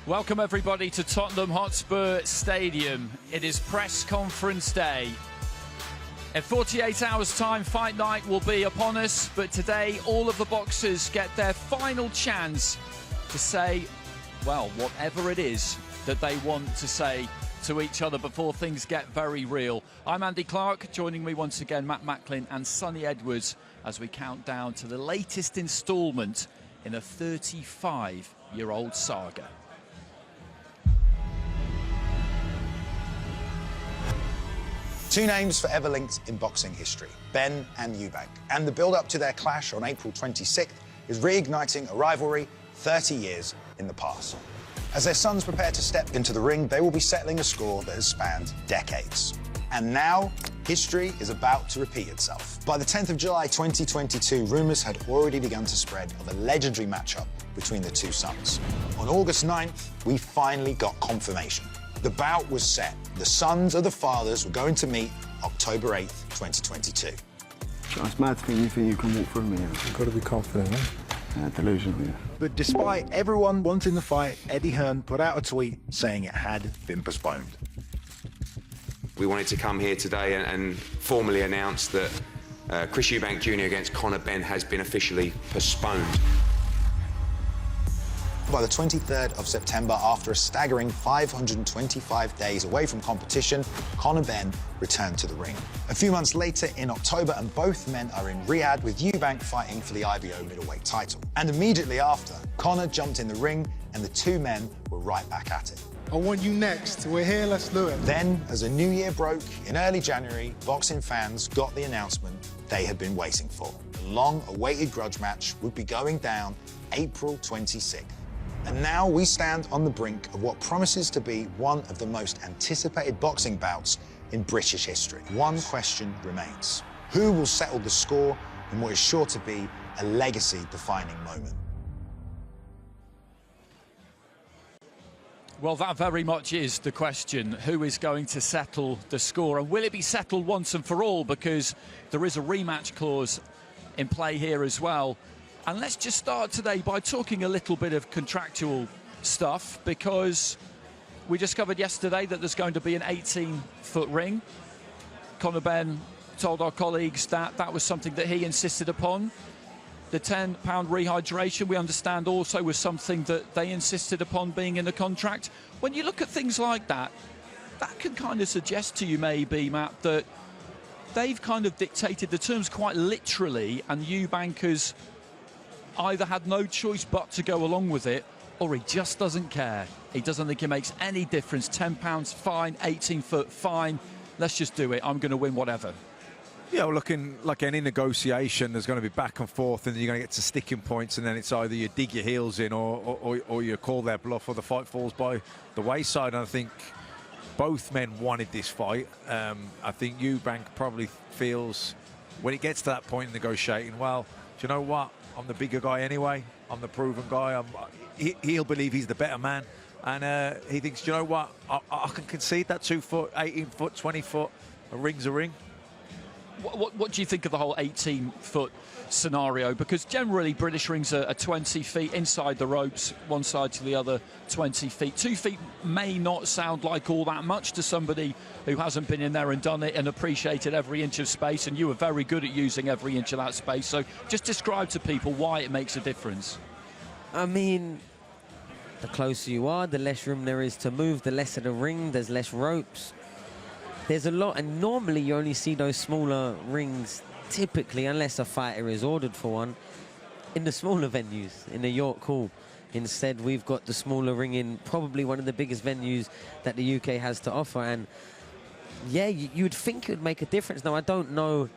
Welcome everybody to Tottenham Hotspur Stadium. It is press conference day. In 48 hours time, fight night will be upon us, but today all of the boxers get their final chance to say, well, whatever it is that they want to say to each other before things get very real. I'm Andy Clarke, joining me once again Matt Macklin and Sonny Edwards as we count down to the latest instalment in a 35-year-old saga. Two names forever linked in boxing history, Benn and Eubank. And the build-up to their clash on April 26th is reigniting a rivalry 30 years in the past. As their sons prepare to step into the ring, they will be settling a score that has spanned decades. And now, history is about to repeat itself. By the 10th of July 2022, rumours had already begun to spread of a legendary matchup between the two sons. On August 9th, we finally got confirmation. The bout was set. The sons of the fathers were going to meet October 8th, 2022. It's mad to think you can walk through me. You've got to be confident, eh? Delusional, yeah. But despite everyone wanting the fight, Eddie Hearn put out a tweet saying it had been postponed. We wanted to come here today and formally announce that Eubank Jr against Benn has been officially postponed. By the 23rd of September, after a staggering 525 days away from competition, Benn returned to the ring. A few months later in October, and both men are in Riyadh with Eubank fighting for the IBO middleweight title. And immediately after, Conor jumped in the ring and the two men were right back at it. I want you next. We're here, let's do it. Then, as a new year broke in early January, boxing fans got the announcement they had been waiting for. The long-awaited grudge match would be going down April 26th. And now we stand on the brink of what promises to be one of the most anticipated boxing bouts in British history. One question remains. Who will settle the score in what is sure to be a legacy-defining moment? Well, that very much is the question. Who is going to settle the score? And will it be settled once and for all? Because there is a rematch clause in play here as well. And let's just start today by talking a little bit of contractual stuff, because we discovered yesterday that there's going to be an 18-foot ring. Benn told our colleagues that that was something that he insisted upon. The £10 rehydration, we understand, also was something that they insisted upon being in the contract. When you look at things like that, that can kind of suggest to you maybe, Matt, that they've kind of dictated the terms quite literally, and Eubank has either had no choice but to go along with it, or he just doesn't care. He doesn't think it makes any difference. £10 fine, 18-foot fine. Let's just do it. I'm going to win whatever. Yeah, well, looking like any negotiation, there's going to be back and forth, and you're going to get to sticking points, and then it's either you dig your heels in or you call their bluff, or the fight falls by the wayside. And I think both men wanted this fight. I think Eubank probably feels when it gets to that point in negotiating, well, do you know what? I'm the bigger guy anyway. I'm the proven guy. He'll believe he's the better man. And he thinks, do you know what? I can concede that 2 foot, 18 foot, 20 foot. A ring's a ring. What do you think of the whole 18-foot scenario? Because generally British rings are 20 feet inside the ropes, one side to the other, 20 feet. 2 feet may not sound like all that much to somebody who hasn't been in there and done it and appreciated every inch of space, and you were very good at using every inch of that space. So just describe to people why it makes a difference. I mean, the closer you are, the less room there is to move, the less of the ring, there's less ropes. There's a lot, and normally you only see those smaller rings, typically, unless a fighter is ordered for one, in the smaller venues, in the York Hall. Instead, we've got the smaller ring in probably one of the biggest venues that the UK has to offer. And yeah, you would think it would make a difference. Now, I don't know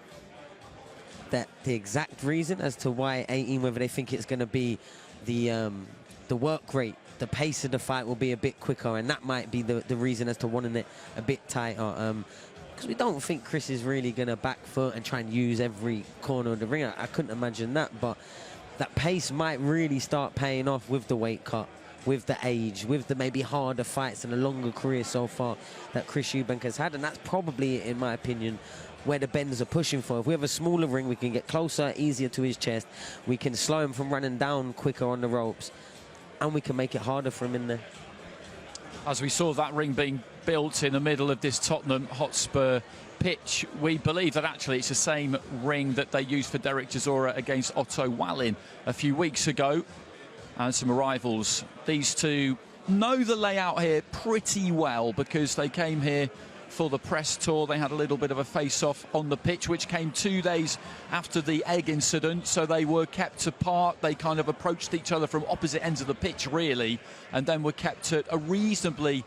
that the exact reason as to why 18, whether they think it's going to be the work rate, the pace of the fight will be a bit quicker, and that might be the reason as to wanting it a bit tighter. Because we don't think Chris is really going to back foot and try and use every corner of the ring. I couldn't imagine that, but that pace might really start paying off with the weight cut, with the age, with the maybe harder fights and a longer career so far that Chris Eubank has had. And that's probably, in my opinion, where the Benns are pushing for. If we have a smaller ring, we can get closer, easier to his chest. We can slow him from running down quicker on the ropes, and we can make it harder for him in there. As we saw that ring being built in the middle of this Tottenham Hotspur pitch, we believe that actually it's the same ring that they used for Derek Chisora against Otto Wallin a few weeks ago. And some rivals. These two know the layout here pretty well because they came here for the press tour. They had a little bit of a face-off on the pitch, which came 2 days after the egg incident, so they were kept apart. They kind of approached each other from opposite ends of the pitch, really, and then were kept at a reasonably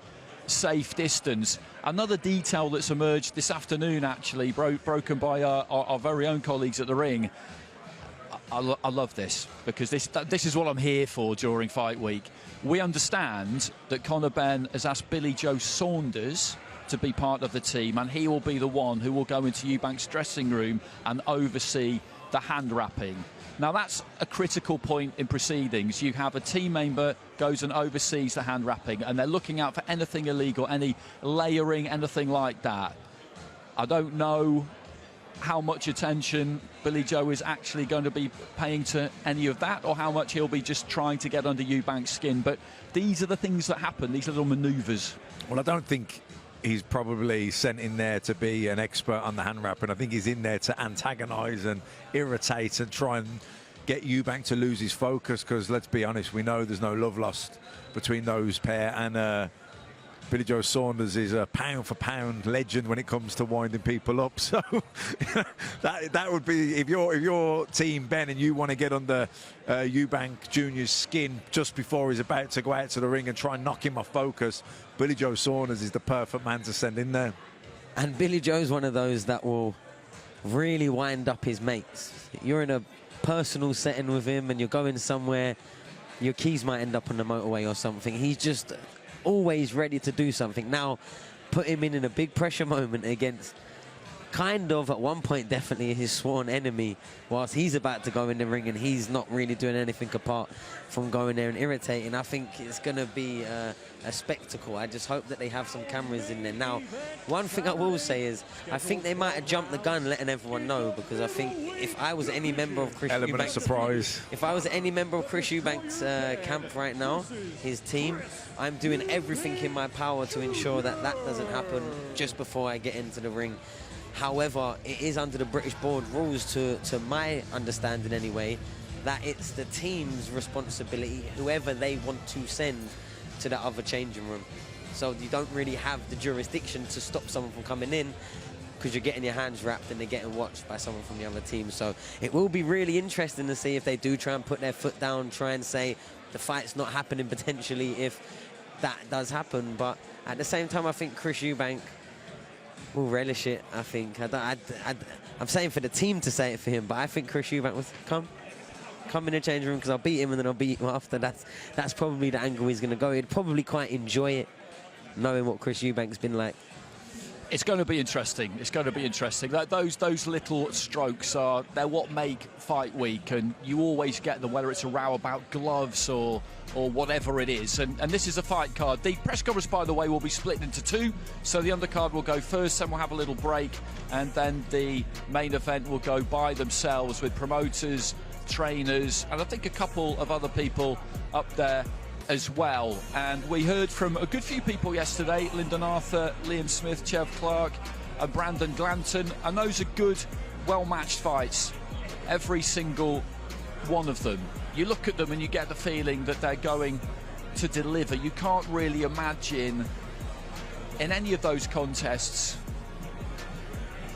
safe distance. Another detail that's emerged this afternoon, actually, broken by our very own colleagues at the ring. I love this, because this is what I'm here for during fight week. We understand that Conor Benn has asked Billy Joe Saunders to be part of the team, and he will be the one who will go into Eubank's dressing room and oversee the hand wrapping. Now, that's a critical point in proceedings. You have a team member goes and oversees the hand wrapping, and they're looking out for anything illegal, any layering, anything like that. I don't know how much attention Billy Joe is actually going to be paying to any of that, or how much he'll be just trying to get under Eubank's skin. But these are the things that happen, these little manoeuvres. Well, I don't think he's probably sent in there to be an expert on the hand wrap, and I think he's in there to antagonise and irritate and try and get Eubank to lose his focus, because let's be honest, we know there's no love lost between those pair, and Billy Joe Saunders is a pound-for-pound legend when it comes to winding people up. So that would be, if you're Team Benn and you want to get under Eubank Jr.'s skin just before he's about to go out to the ring and try and knock him off focus, Billy Joe Saunders is the perfect man to send in there. And Billy Joe's one of those that will really wind up his mates. You're in a personal setting with him and you're going somewhere, your keys might end up on the motorway or something. He's just always ready to do something. Now, put him in a big pressure moment against kind of, at one point, definitely his sworn enemy, whilst he's about to go in the ring and he's not really doing anything apart from going there and irritating. I think it's going to be a spectacle. I just hope that they have some cameras in there. Now, one thing I will say is I think they might have jumped the gun letting everyone know, because I think if I was any member of Chris Element Eubank's, of surprise. if I was any member of Chris Eubank's camp right now, his team, I'm doing everything in my power to ensure that that doesn't happen just before I get into the ring. However, it is under the British board rules, to my understanding anyway, that it's the team's responsibility, whoever they want to send to the other changing room. So you don't really have the jurisdiction to stop someone from coming in, because you're getting your hands wrapped and they're getting watched by someone from the other team. So it will be really interesting to see if they do try and put their foot down, try and say the fight's not happening potentially if that does happen. But at the same time, I think Chris Eubank will relish it. I think I'm saying for the team to say it for him, but I think Chris Eubank will come in the changing room, because I'll beat him and then I'll beat him after. That's probably the angle he's going to go. He'd probably quite enjoy it, knowing what Chris Eubank's been like. It's going to be interesting. It's going to be interesting. Those little strokes they're what make fight week, and you always get them, whether it's a row about gloves or whatever it is. And this is a fight card. The press conference, by the way, will be split into two. So the undercard will go first, then we'll have a little break, and then the main event will go by themselves with promoters, trainers, and I think a couple of other people up there as well. And we heard from a good few people yesterday: Lyndon Arthur, Liam Smith, Chev Clarke and Brandon Glanton, and those are good, well-matched fights, every single one of them. You look at them and you get the feeling that they're going to deliver. You can't really imagine in any of those contests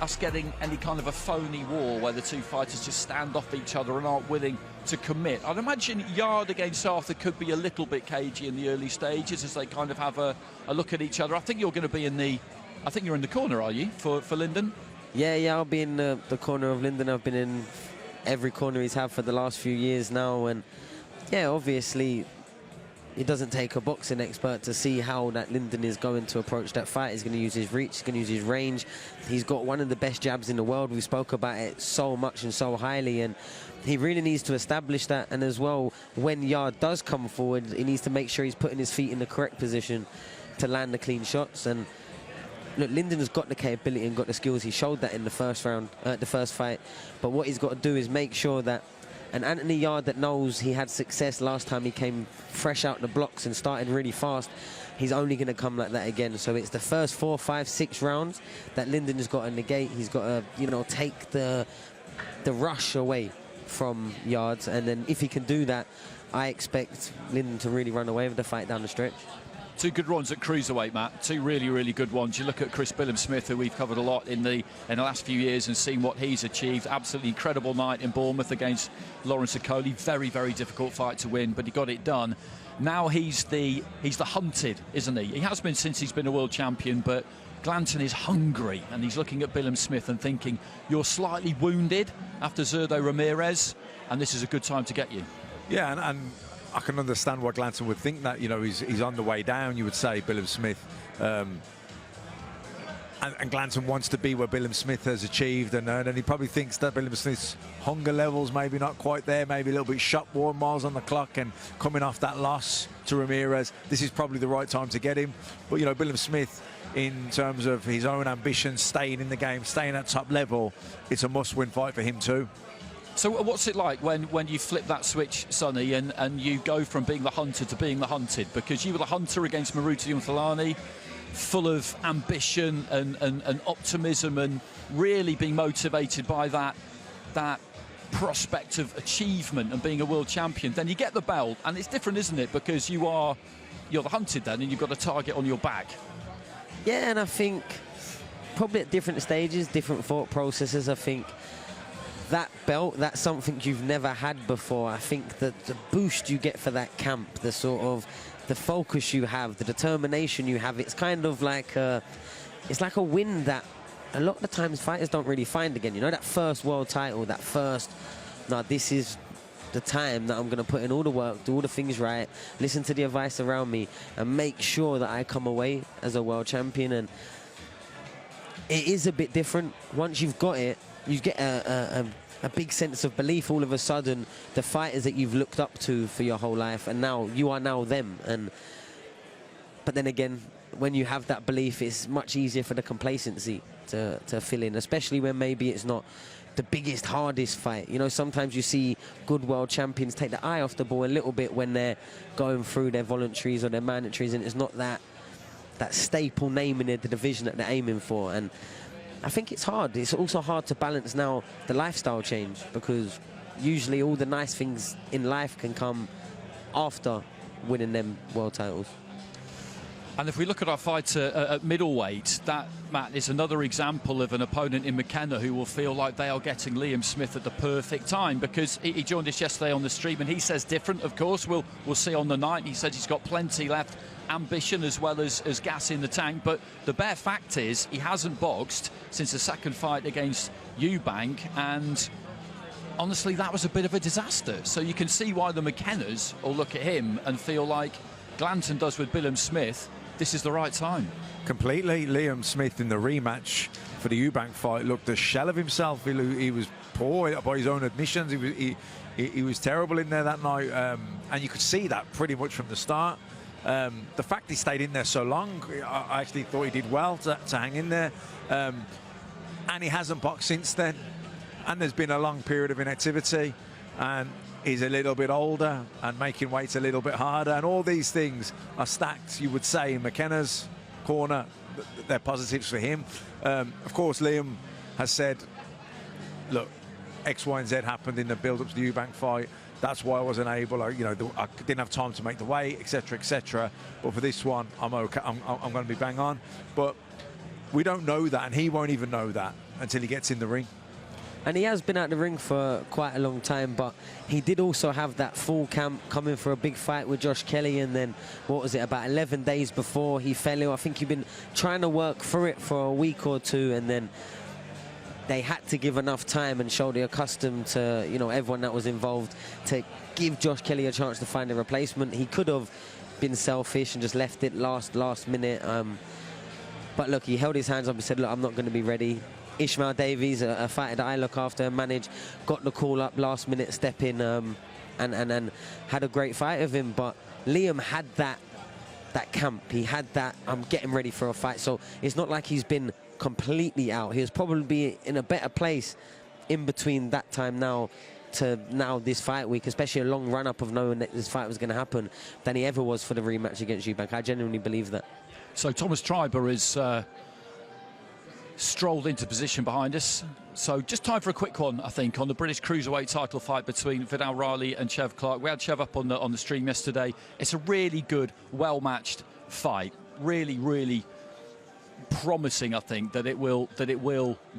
us getting any kind of a phony war where the two fighters just stand off each other and aren't willing to commit. I'd imagine Yard against Arthur could be a little bit cagey in the early stages as they kind of have a look at each other. I think you're going to be I think you're in the corner, are you, for Lyndon? Yeah, I'll be in the corner of Lyndon. I've been in every corner he's had for the last few years now, and yeah, obviously it doesn't take a boxing expert to see how that Lyndon is going to approach that fight. He's going to use his reach, he's going to use his range. He's got one of the best jabs in the world. We spoke about it so much and so highly, and he really needs to establish that. And as well, when Yard does come forward, he needs to make sure he's putting his feet in the correct position to land the clean shots. And look, Lyndon has got the capability and got the skills. He showed that in the first round, the first fight. But what he's got to do is make sure that an Anthony Yard that knows he had success last time he came fresh out the blocks and started really fast, he's only going to come like that again. So it's the first 4, 5, 6 rounds that Lyndon has got to negate. He's got to, you know, take the rush away from Yards, and then if he can do that, I expect Lyndon to really run away with the fight down the stretch. Two good runs at Cruiserweight, Matt. Two really, really good ones. You look at Chris Billam-Smith, who we've covered a lot in the last few years and seen what he's achieved. Absolutely incredible night in Bournemouth against Lawrence Okoli. Very, very difficult fight to win, but he got it done. Now he's the hunted, isn't he? He has been since he's been a world champion, but Glanton is hungry, and he's looking at Billam-Smith and thinking, you're slightly wounded after Zurdo Ramirez, and this is a good time to get you. Yeah, and I can understand why Glanton would think that. You know, he's on the way down, you would say, Billam-Smith. And Glanton wants to be where Billam-Smith has achieved, and he probably thinks that Billam-Smith's hunger levels maybe not quite there, maybe a little bit shot worn, miles on the clock, and coming off that loss to Ramirez, this is probably the right time to get him. But, you know, Billam-Smith, in terms of his own ambition, staying in the game, staying at top level, it's a must-win fight for him too. So what's it like when you flip that switch, Sonny, and you go from being the hunter to being the hunted? Because you were the hunter against Maruti Umthalani, full of ambition and optimism, and really being motivated by that prospect of achievement and being a world champion. Then you get the belt, and it's different, isn't it? Because you're the hunted then, and you've got a target on your back. Yeah, and I think probably at different stages, different thought processes. I think that belt, that's something you've never had before. I think that the boost you get for that camp, the sort of the focus you have, the determination you have, it's kind of like it's like a win that a lot of the times fighters don't really find again. You know, that first world title, that first, no, this is the time that I'm going to put in all the work, do all the things right, listen to the advice around me, and make sure that I come away as a world champion. And it is a bit different. Once you've got it, you get a big sense of belief all of a sudden. The fighters that you've looked up to for your whole life, and now you are now them. But then again, when you have that belief, it's much easier for the complacency to fill in, especially when maybe it's not the biggest, hardest fight. You know, sometimes you see good world champions take the eye off the ball a little bit when they're going through their voluntaries or their mandatories, and it's not that staple name in the division that they're aiming for. And I think it's hard. It's also hard to balance now the lifestyle change, because usually all the nice things in life can come after winning them world titles. And if we look at our fight at middleweight, that, Matt, is another example of an opponent in McKenna who will feel like they are getting Liam Smith at the perfect time, because he joined us yesterday on the stream, and he says different, of course. We'll see on the night. He says he's got plenty left, ambition as well as gas in the tank. But the bare fact is he hasn't boxed since the second fight against Eubank, and honestly, that was a bit of a disaster. So you can see why the McKennas will look at him and feel like Glanton does with Billam-Smith. this is the right time. Completely. Liam Smith in the rematch for the Eubank fight looked a shell of himself. He was poor by his own admissions. He was terrible in there that night, and you could see that pretty much from the start. The fact he stayed in there so long, I actually thought he did well to hang in there. And he hasn't boxed since then. And there's been a long period of inactivity. And he's a little bit older and making weights a little bit harder. And all these things are stacked, you would say, in McKenna's corner. They're positives for him. Of course, Liam has said, look, X, Y, and Z happened in the build-up to the Eubank fight. That's why I wasn't able. I didn't have time to make the weight, etc., etc. But for this one, I'm okay. I'm going to be bang on. But we don't know that, and he won't even know that until he gets in the ring. And he has been out the ring for quite a long time, but he did also have that full camp coming for a big fight with Josh Kelly, and then, what was it, about 11 days before he fell ill. I think he'd been trying to work through it for a week or two, and then they had to give enough time and show the accustomed to, you know, everyone that was involved to give Josh Kelly a chance to find a replacement. He could have been selfish and just left it last minute. But look, he held his hands up and said, look, I'm not going to be ready. Ishmael Davies, a fighter that I look after and manage, got the call up last minute, step in, and had a great fight of him. But Liam had that camp. He had that, I'm getting ready for a fight. So it's not like he's been completely out. He was probably in a better place in between that time now to now this fight week, especially a long run-up of knowing that this fight was going to happen, than he ever was for the rematch against Eubank. I genuinely believe that. So Thomas Triber is strolled into position behind us. So just time for a quick one, I think, on the British Cruiserweight title fight between Vidal Riley and Chev Clarke. We had Chev up on the stream yesterday. It's a really good, well-matched fight. Really, really promising, I think, that it will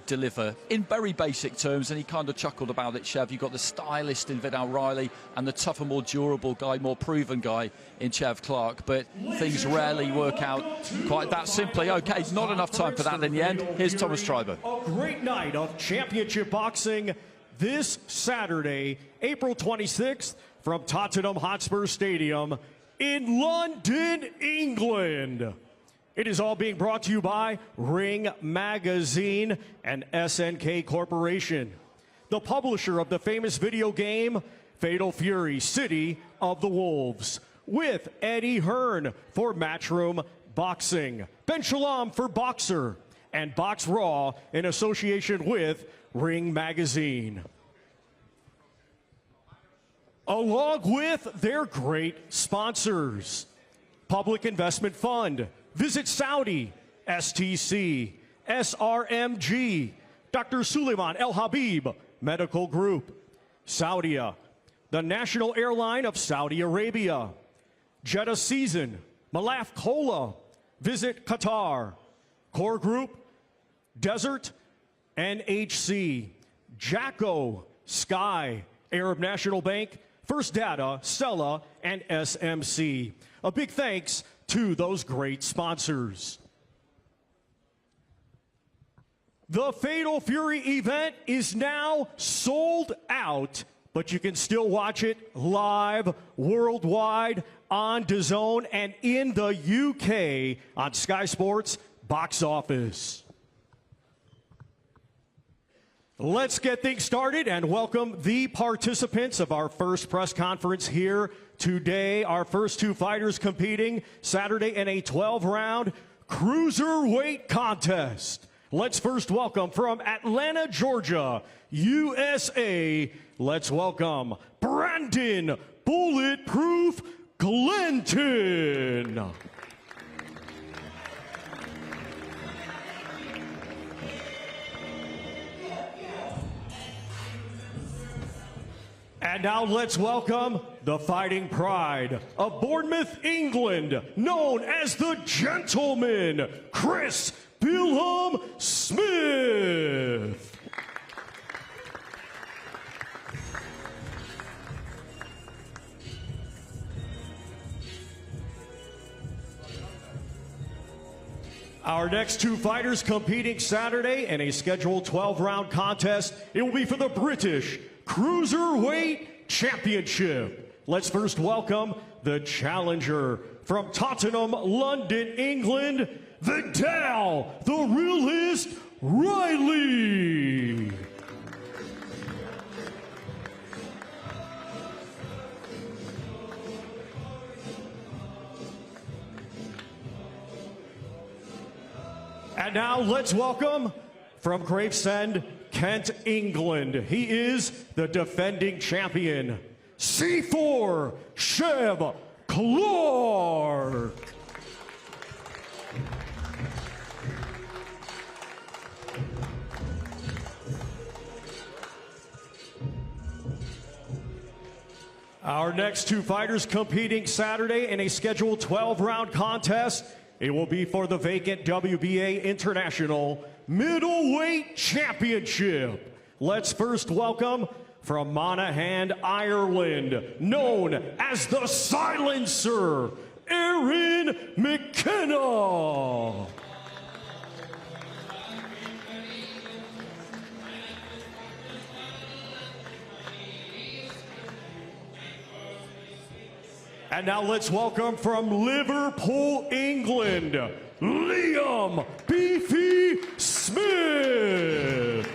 deliver in very basic terms. And he kind of chuckled about it, Chev. You've got the stylist in Vidal Riley and the tougher, more durable guy, more proven guy in Chev Clarke. But things rarely work out quite that simply. Okay, not enough time for that in the end. Here's Thomas Triber. A great night of championship boxing this Saturday, April 26th, from Tottenham Hotspur Stadium in London, England. It is all being brought to you by Ring Magazine and SNK Corporation, the publisher of the famous video game Fatal Fury, City of the Wolves, with Eddie Hearn for Matchroom Boxing, Ben Shalom for Boxer, and Box Raw in association with Ring Magazine. Along with their great sponsors, Public Investment Fund, Visit Saudi, STC, SRMG, Dr. Suleiman El Habib Medical Group, Saudia, the national airline of Saudi Arabia, Jeddah Season, Malaf Cola, Visit Qatar, Core Group, Desert, NHC, Jacko, Sky, Arab National Bank, First Data, Sella, and SMC. A big thanks to those great sponsors. The Fatal Fury event is now sold out, but you can still watch it live worldwide on DAZN and in the UK on Sky Sports Box Office. Let's get things started and welcome the participants of our first press conference here today. Our first two fighters competing Saturday in a 12-round Cruiserweight contest. Let's first welcome from Atlanta, Georgia, USA. Let's welcome Brandon Bulletproof Glenton. And now let's welcome the fighting pride of Bournemouth, England, known as the Gentleman, Chris Bilham Smith. Our next two fighters competing Saturday in a scheduled 12-round contest. It will be for the British Cruiserweight Championship. Let's first welcome the challenger from Tottenham, London, England, Vidal, the realist, Riley. And now let's welcome from Gravesend, Kent, England. He is the defending champion, C4 Chev Clarke. Our next two fighters competing Saturday in a scheduled 12-round contest. It will be for the vacant WBA International Middleweight Championship. Let's first welcome from Monaghan, Ireland, known as the Silencer, Aaron McKenna. And now let's welcome from Liverpool, England, Liam Beefy Smith.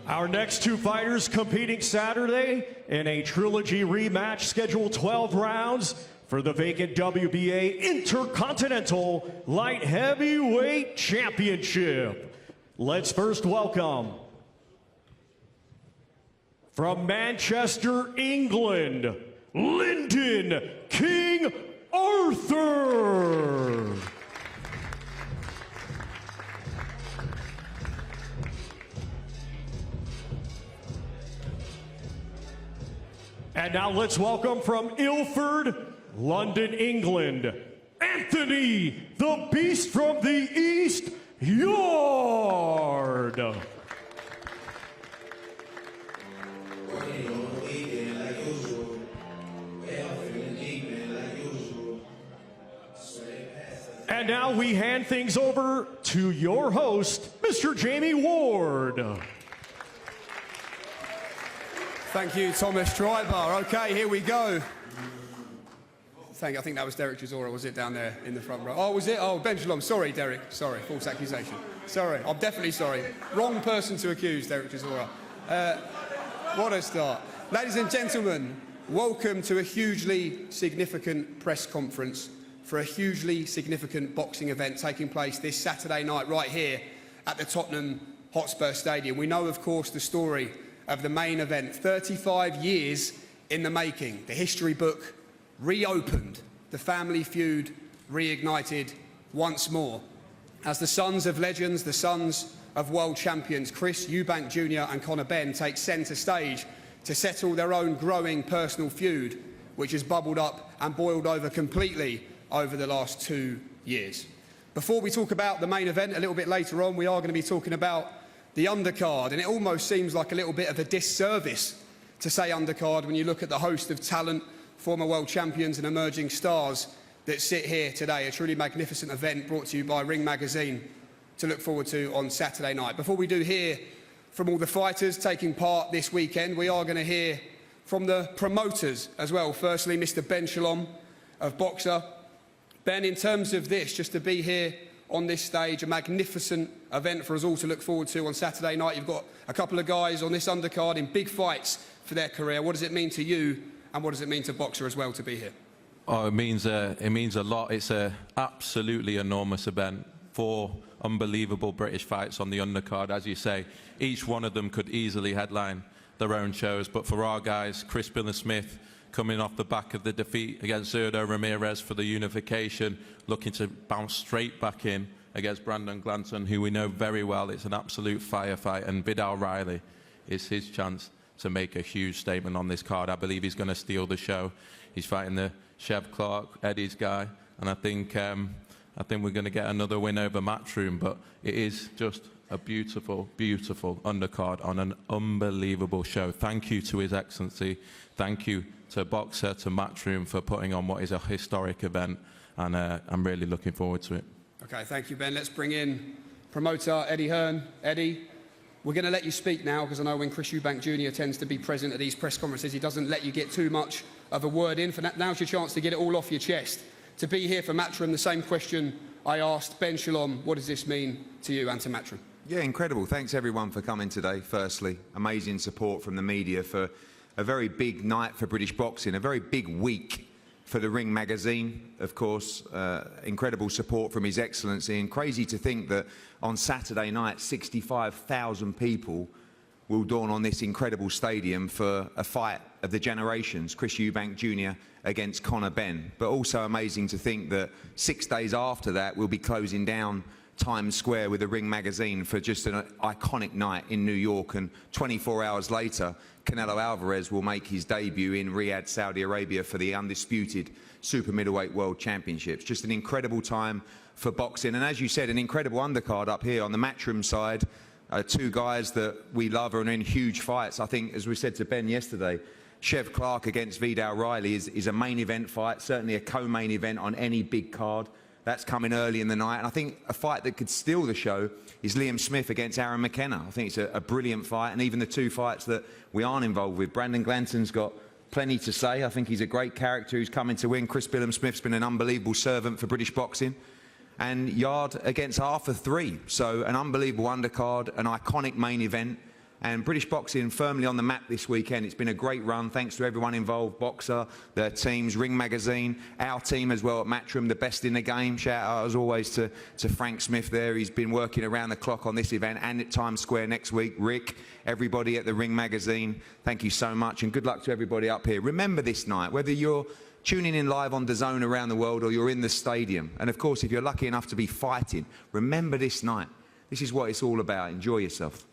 Our next two fighters competing Saturday in a trilogy rematch scheduled 12 rounds for the vacant WBA Intercontinental Light Heavyweight Championship. Let's first welcome from Manchester, England, Lyndon King Arthur. And now let's welcome from Ilford, London, England, Anthony, the Beast from the East Yard. And now we hand things over to your host, Mr. Jamie Ward. Thank you, Thomas Drybar. Okay, here we go. I think that was Derek Chisora, was it, down there in the front row? Oh, was it? Oh, Benn Shalom. Sorry, Derek. Sorry, false accusation. Sorry, I'm definitely sorry. Wrong person to accuse, Derek Chisora. What a start. Ladies and gentlemen, welcome to a hugely significant press conference for a hugely significant boxing event taking place this Saturday night right here at the Tottenham Hotspur Stadium. We know, of course, the story of the main event, 35 years in the making. The history book reopened, the family feud reignited once more, as the sons of legends, the sons of world champions Chris Eubank Jr and Conor Benn take centre stage to settle their own growing personal feud, which has bubbled up and boiled over completely over the last 2 years. Before we talk about the main event a little bit later on, we are going to be talking about the undercard, and it almost seems like a little bit of a disservice to say undercard when you look at the host of talent, former world champions and emerging stars that sit here today. A truly magnificent event brought to you by Ring Magazine to look forward to on Saturday night. Before we do hear from all the fighters taking part this weekend, we are going to hear from the promoters as well. Firstly, Mr. Benn Shalom of Boxer. Ben, in terms of this, just to be here on this stage, a magnificent event for us all to look forward to on Saturday night. You've got a couple of guys on this undercard in big fights for their career. What does it mean to you, and what does it mean to Boxer as well to be here? Oh, it means a lot. It's a absolutely enormous event. 4 unbelievable British fights on the undercard, as you say. Each one of them could easily headline their own shows, but for our guys, Chris Smith, coming off the back of the defeat against Zurdo Ramirez for the unification, looking to bounce straight back in against Brandon Glanton, who we know very well. It's an absolute firefight, and Vidal Riley is his chance to make a huge statement on this card. I believe he's going to steal the show. He's fighting the Chev Clarke, Eddie's guy, and I think we're going to get another win over Matchroom, but it is just a beautiful, beautiful undercard on an unbelievable show. Thank you to His Excellency. Thank you to Boxer, to Matchroom for putting on what is a historic event. and I'm really looking forward to it. Okay, thank you, Ben. Let's bring in promoter Eddie Hearn. Eddie, we're going to let you speak now, because I know when Chris Eubank Jr. tends to be present at these press conferences, he doesn't let you get too much of a word in. Now's your chance to get it all off your chest. To be here for Matchroom, the same question I asked Ben Shalom, what does this mean to you and to Matchroom? Yeah, incredible. Thanks everyone for coming today, firstly. Amazing support from the media for a very big night for British boxing, a very big week for the Ring magazine, of course. Incredible support from His Excellency, and crazy to think that on Saturday night 65,000 people will dawn on this incredible stadium for a fight of the generations, Chris Eubank Jr. against Benn. But also amazing to think that 6 days after that we'll be closing down Times Square with the Ring magazine for just an iconic night in New York, and 24 hours later Canelo Alvarez will make his debut in Riyadh, Saudi Arabia for the undisputed super middleweight world championships. Just an incredible time for boxing, and as you said, an incredible undercard up here on the Matchroom side. Two guys that we love are in huge fights. I think, as we said to Ben yesterday, Chev Clarke against Vidal Riley is a main event fight, certainly a co-main event on any big card. That's coming early in the night. And I think a fight that could steal the show is Liam Smith against Aaron McKenna. I think it's a brilliant fight, and even the two fights that we aren't involved with. Brandon Glanton's got plenty to say. I think he's a great character who's coming to win. Chris Billam-Smith's been an unbelievable servant for British boxing. And Yard against Arthur 3. So an unbelievable undercard, an iconic main event. And British boxing firmly on the map this weekend. It's been a great run, thanks to everyone involved, Boxer, their teams, Ring magazine, our team as well at Matchroom, the best in the game. Shout out as always to Frank Smith there. He's been working around the clock on this event and at Times Square next week. Rick, everybody at the Ring magazine, thank you so much, and good luck to everybody up here. Remember this night, whether you're tuning in live on DAZN around the world or you're in the stadium, and of course if you're lucky enough to be fighting, remember this night. This is what it's all about. Enjoy yourself.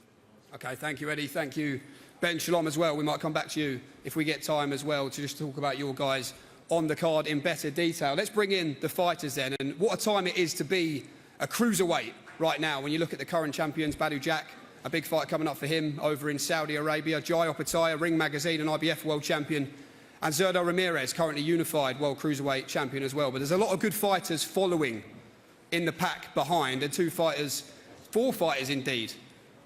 Okay, thank you, Eddie. Thank you, Ben Shalom, as well. We might come back to you if we get time as well to just talk about your guys on the card in better detail. Let's bring in the fighters then, and what a time it is to be a cruiserweight right now. When you look at the current champions, Badu Jack, a big fight coming up for him over in Saudi Arabia. Jai Opataya, Ring magazine and IBF world champion. And Zurdo Ramirez, currently unified world cruiserweight champion as well. But there's a lot of good fighters following in the pack behind, and four fighters indeed,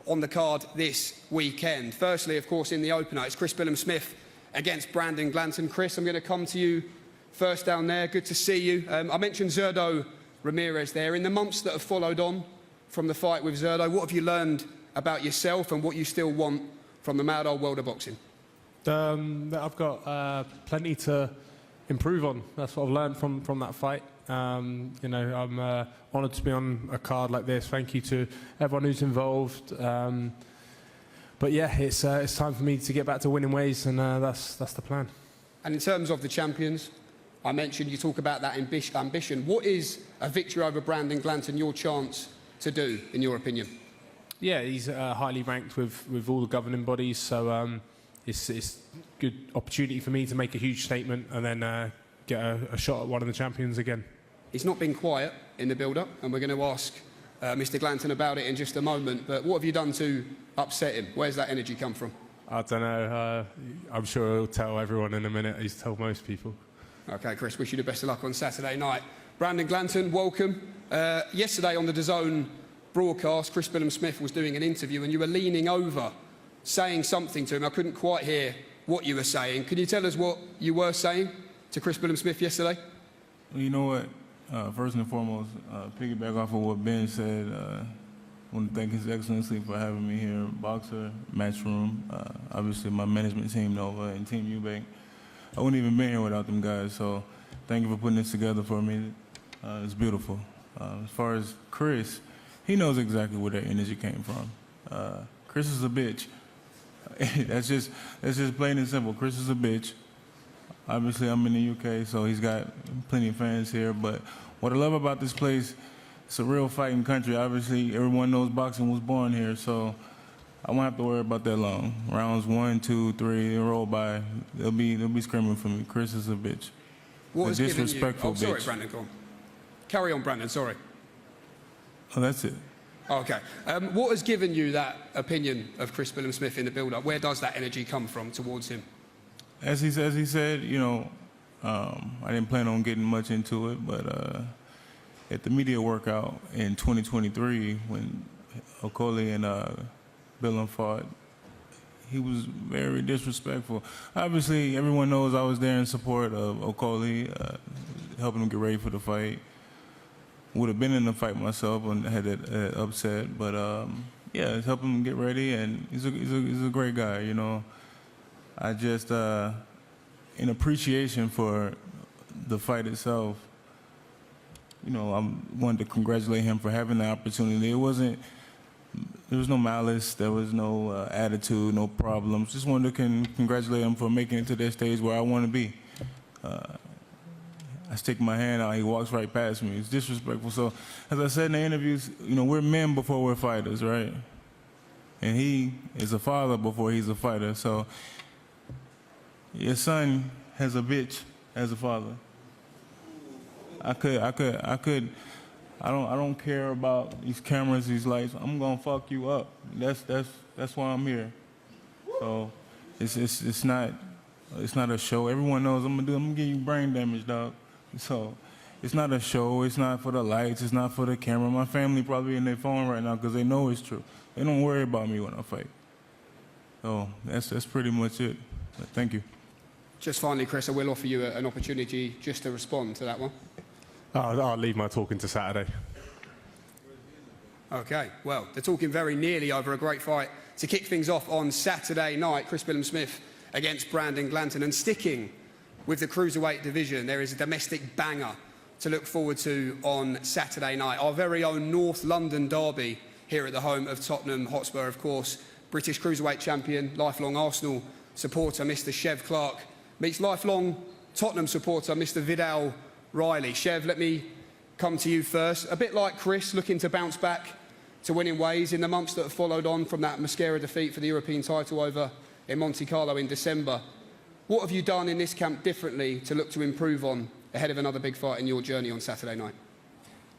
on the card this weekend. Firstly, of course, in the opener, it's Chris Billam-Smith against Brandon Glanton. Chris, I'm going to come to you first down there. Good to see you. I mentioned Zurdo Ramirez there. In the months that have followed on from the fight with Zurdo, what have you learned about yourself and what you still want from the mad old world of boxing? I've got plenty to improve on. That's what I've learned from that fight. You know, I'm honoured to be on a card like this. Thank you to everyone who's involved. But yeah, it's time for me to get back to winning ways, and that's the plan. And in terms of the champions, I mentioned you talk about that ambition. What is a victory over Brandon Glanton your chance to do, in your opinion? Yeah, he's highly ranked with all the governing bodies, so it's a good opportunity for me to make a huge statement and then get a shot at one of the champions again. He's not been quiet in the build-up, and we're going to ask Mr. Glanton about it in just a moment, but what have you done to upset him? Where's that energy come from? I don't know. I'm sure he'll tell everyone in a minute. He's told most people. OK, Chris, wish you the best of luck on Saturday night. Brandon Glanton, welcome. Yesterday on the DAZN broadcast, Chris Billam-Smith was doing an interview and you were leaning over, saying something to him. I couldn't quite hear what you were saying. Can you tell us what you were saying to Chris Billam-Smith yesterday? Well, you know what? First and foremost, piggyback off of what Ben said, I want to thank His Excellency for having me here, Boxer, Matchroom, obviously my management team, Nova, and Team Eubank. I wouldn't even be here without them guys, so thank you for putting this together for me. It's beautiful. As far as Chris, he knows exactly where that energy came from. Chris is a bitch. That's just plain and simple. Chris is a bitch. Obviously, I'm in the UK, so he's got plenty of fans here. But what I love about this place, it's a real fighting country. Obviously, everyone knows boxing was born here, so I won't have to worry about that long. Rounds 1, 2, 3, they roll by. They'll be screaming for me. Chris is a bitch. What a disrespectful bitch. Sorry, bitch. Brandon, go on. Carry on, Brandon, sorry. Oh, that's it. OK. What has given you that opinion of Chris Billam-Smith in the build-up? Where does that energy come from towards him? As he said, you know, I didn't plan on getting much into it, but at the media workout in 2023, when Okoli and Benn fought, he was very disrespectful. Obviously, everyone knows I was there in support of Okoli, helping him get ready for the fight. Would have been in the fight myself and had it upset, but yeah, it's helping him get ready, and he's a great guy, you know. I just, in appreciation for the fight itself, you know, I wanted to congratulate him for having the opportunity. There was no malice, there was no attitude, no problems. Just wanted to congratulate him for making it to that stage where I want to be. I stick my hand out, he walks right past me. It's disrespectful. So, as I said in the interviews, you know, we're men before we're fighters, right? And he is a father before he's a fighter. So, your son has a bitch as a father. I don't care about these cameras, these lights. I'm gonna fuck you up. That's why I'm here. So, it's not a show. Everyone knows I'm gonna give you brain damage, dog. So it's not a show. It's not for the lights. It's not for the camera. My family probably in their phone right now because they know it's true. They don't worry about me when I fight. So that's pretty much it. But thank you. Just finally, Chris, I will offer you an opportunity just to respond to that one. I'll leave my talking to Saturday. Okay, well, they're talking very nearly over a great fight to kick things off on Saturday night. Chris Billam-Smith against Brandon Glanton. And sticking with the Cruiserweight division, there is a domestic banger to look forward to on Saturday night. Our very own North London derby here at the home of Tottenham Hotspur, of course. British Cruiserweight champion, lifelong Arsenal supporter, Mr. Chev Clarke, meets lifelong Tottenham supporter, Mr. Vidal Riley. Chev, let me come to you first. A bit like Chris, looking to bounce back to winning ways in the months that have followed on from that mascara defeat for the European title over in Monte Carlo in December. What have you done in this camp differently to look to improve on ahead of another big fight in your journey on Saturday night?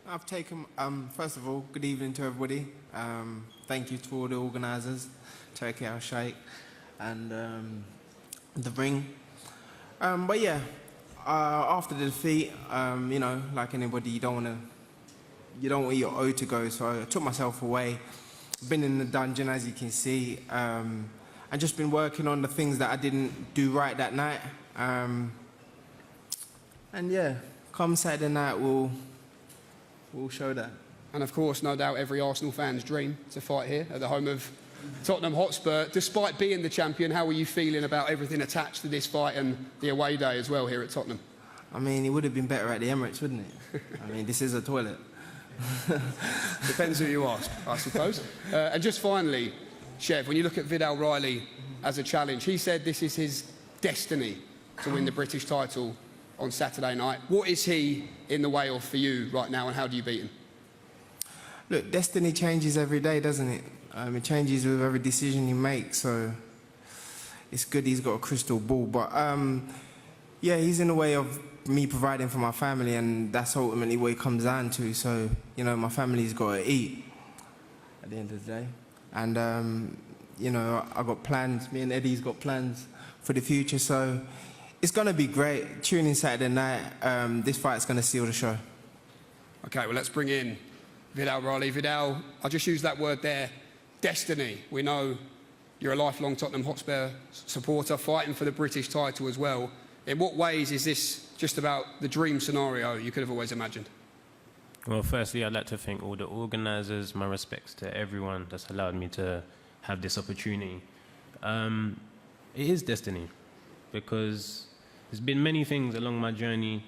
I've taken, first of all, good evening to everybody. Thank you to all the organisers, Turkey Al Sheikh and the ring. But yeah, after the defeat, you know, like anybody, you don't want your O to go, so I took myself away. Been in the dungeon, as you can see. I've just been working on the things that I didn't do right that night. And yeah, come Saturday night, we'll show that. And of course, no doubt every Arsenal fan's dream to fight here at the home of Tottenham Hotspur. Despite being the champion, how are you feeling about everything attached to this fight and the away day as well here at Tottenham? I mean, it would have been better at the Emirates, wouldn't it? I mean, this is a toilet. Depends who you ask, I suppose. And just finally, Chev, when you look at Vidal Riley as a challenge, he said this is his destiny to win the British title on Saturday night. What is he in the way of for you right now, and how do you beat him? Look, destiny changes every day, doesn't it? It changes with every decision you make, so it's good he's got a crystal ball. But yeah, he's in the way of me providing for my family, and that's ultimately what it comes down to. So, you know, my family's got to eat at the end of the day. And, you know, I got plans, me and Eddie's got plans for the future, so it's going to be great. Tune in Saturday night. This fight's going to seal the show. Okay, well, let's bring in Vidal Riley. Vidal, I just used that word there, destiny. We know you're a lifelong Tottenham Hotspur supporter, fighting for the British title as well. In what ways is this just about the dream scenario you could have always imagined? Well, firstly, I'd like to thank all the organisers, my respects to everyone that's allowed me to have this opportunity. It is destiny, because there's been many things along my journey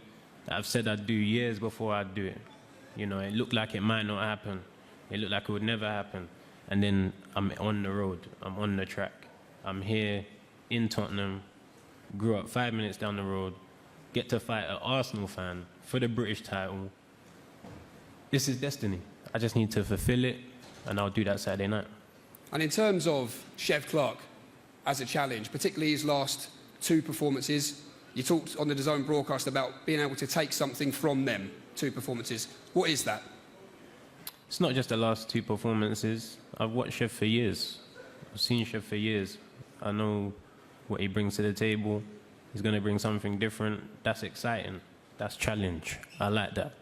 that I've said I'd do years before I'd do it. You know, it looked like it might not happen. It looked like it would never happen. And then I'm on the road, I'm on the track. I'm here in Tottenham, grew up 5 minutes down the road, get to fight an Arsenal fan for the British title. This is destiny. I just need to fulfill it, and I'll do that Saturday night. And in terms of Chev Clarke as a challenge, particularly his last two performances, you talked on the DAZN broadcast about being able to take something from them, two performances. What is that? It's not just the last two performances. I've watched Chev for years. I've seen Chev for years. I know what he brings to the table. He's going to bring something different. That's exciting. That's challenge. I like that.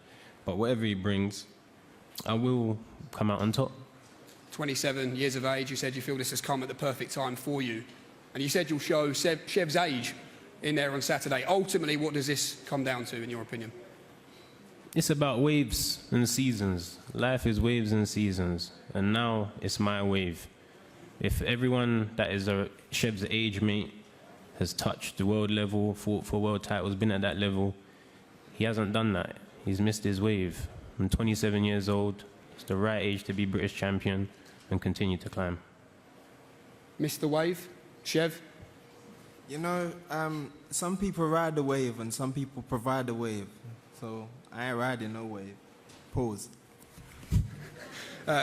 But whatever he brings, I will come out on top. 27 years of age, you said you feel this has come at the perfect time for you. And you said you'll show Shev's age in there on Saturday. Ultimately, what does this come down to, in your opinion? It's about waves and seasons. Life is waves and seasons. And now it's my wave. If everyone that is Shev's age mate has touched the world level, fought for world titles, been at that level, he hasn't done that. He's missed his wave. I'm 27 years old. It's the right age to be British champion and continue to climb. Missed the wave? Shev? You know, some people ride the wave and some people provide the wave. So I ain't riding no wave. Pause.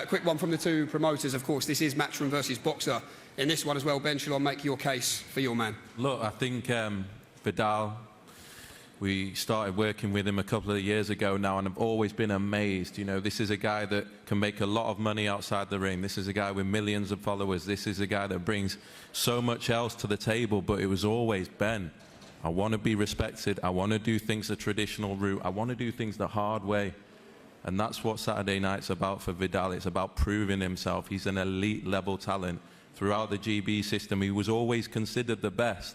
Quick one from the two promoters, of course. This is Matchroom versus Boxer. In this one as well, Ben, shall I make your case for your man? Look, I think Vidal, we started working with him a couple of years ago now, and I've always been amazed. You know, this is a guy that can make a lot of money outside the ring. This is a guy with millions of followers. This is a guy that brings so much else to the table, but it was always, Ben, I want to be respected. I want to do things the traditional route. I want to do things the hard way. And that's what Saturday night's about for Vidal. It's about proving himself. He's an elite level talent. Throughout the GB system, he was always considered the best.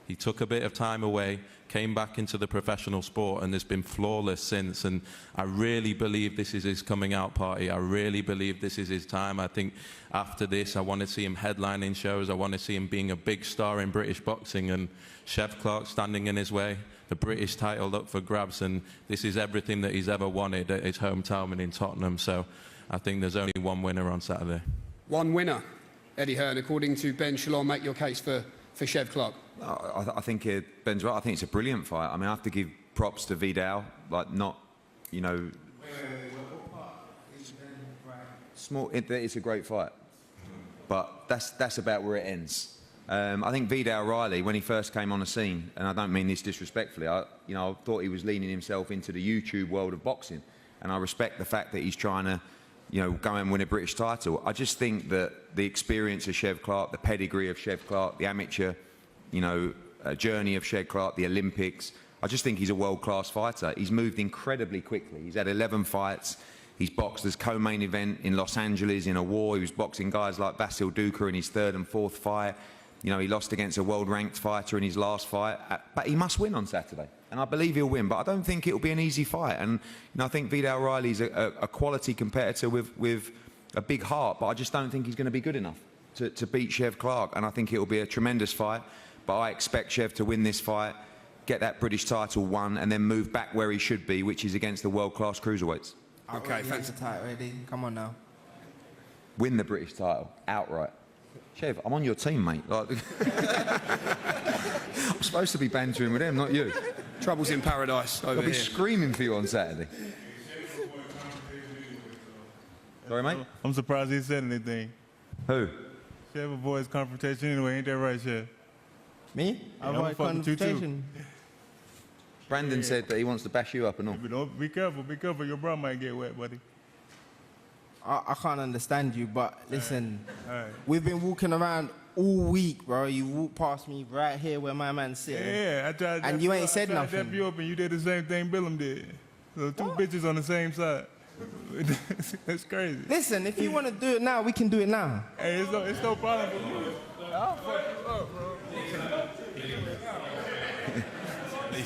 He took a bit of time away, came back into the professional sport, and has been flawless since. And I really believe this is his coming out party. I really believe this is his time. I think after this, I want to see him headlining shows. I want to see him being a big star in British boxing, and Chev Clarke standing in his way. The British title up for grabs, and this is everything that he's ever wanted at his hometown and in Tottenham. So I think there's only one winner on Saturday. One winner, Eddie Hearn, according to Ben. Shall I make your case for Chev Clarke? I think Ben's right. I think it's a brilliant fight. I mean, I have to give props to Vidal, like not, you know, small. It's a great fight, but that's about where it ends. I think Vidal Riley, when he first came on the scene, and I don't mean this disrespectfully, I thought he was leaning himself into the YouTube world of boxing, and I respect the fact that he's trying to, go and win a British title. I just think that the experience of Chev Clarke, the pedigree of Chev Clarke, the amateur, journey of Chev Clarke, the Olympics, I just think he's a world-class fighter. He's moved incredibly quickly. He's had 11 fights. He's boxed as co-main event in Los Angeles in a war. He was boxing guys like Vasil Duka in his third and fourth fight. He lost against a world-ranked fighter in his last fight. But he must win on Saturday. And I believe he'll win. But I don't think it'll be an easy fight. And I think Vidal Riley's a quality competitor with a big heart. But I just don't think he's going to be good enough to beat Chev Clarke. And I think it'll be a tremendous fight. But I expect Chev to win this fight, get that British title won, and then move back where he should be, which is against the world-class cruiserweights. Okay, thanks. The title ready. Come on now. Win the British title outright. Chev, I'm on your team, mate. Like, I'm supposed to be bantering with him, not you. Troubles in paradise over I'll be here. screaming for you on Saturday. Sorry, mate? I'm surprised he said anything. Who? Chev avoids confrontation anyway, ain't that right, Chev? Me? I avoid confrontation. Brandon said that he wants to bash you up and all. But don't, be careful, your bra might get wet, buddy. I can't understand you, but listen, All right. we've been walking around all week, bro. You walked past me right here where my man's sitting. Yeah, I tried. And you ain't said nothing. I tried to you up and you did the same thing Billum did. So two bitches on the same side. That's crazy. Listen, if you want to do it now, we can do it now. Hey, it's no problem for me. I'll fuck you up, bro.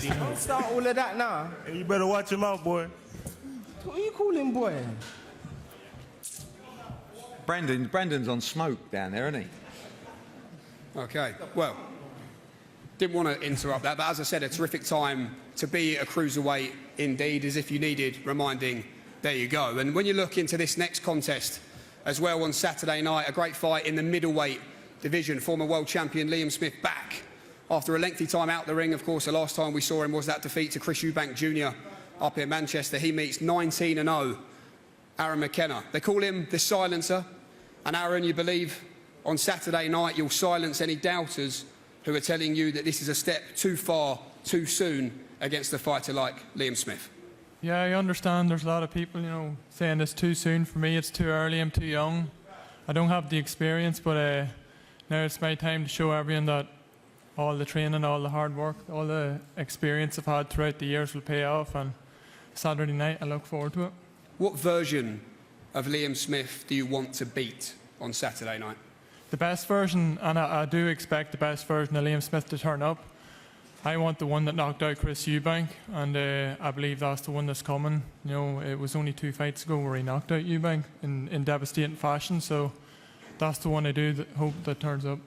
Don't start all of that now. Hey, you better watch him out, boy. What are you calling, boy? Brandon's on smoke down there, isn't he? Okay, well, didn't want to interrupt that, but as I said, a terrific time to be a cruiserweight indeed, as if you needed reminding, there you go. And when you look into this next contest as well on Saturday night, a great fight in the middleweight division, former world champion Liam Smith back after a lengthy time out the ring. Of course, the last time we saw him was that defeat to Eubank Jr up in Manchester. He meets 19-0 Aaron McKenna. They call him the silencer. And Aaron, you believe on Saturday night you'll silence any doubters who are telling you that this is a step too far, too soon against a fighter like Liam Smith? Yeah, I understand there's a lot of people, saying it's too soon for me, it's too early, I'm too young. I don't have the experience, but now it's my time to show everyone that all the training, all the hard work, all the experience I've had throughout the years will pay off, and Saturday night I look forward to it. What version of Liam Smith do you want to beat on Saturday night? The best version, and I do expect the best version of Liam Smith to turn up. I want the one that knocked out Chris Eubank, and I believe that's the one that's coming. You know, it was only 2 fights ago where he knocked out Eubank in devastating fashion, so that's the one I do hope that turns up.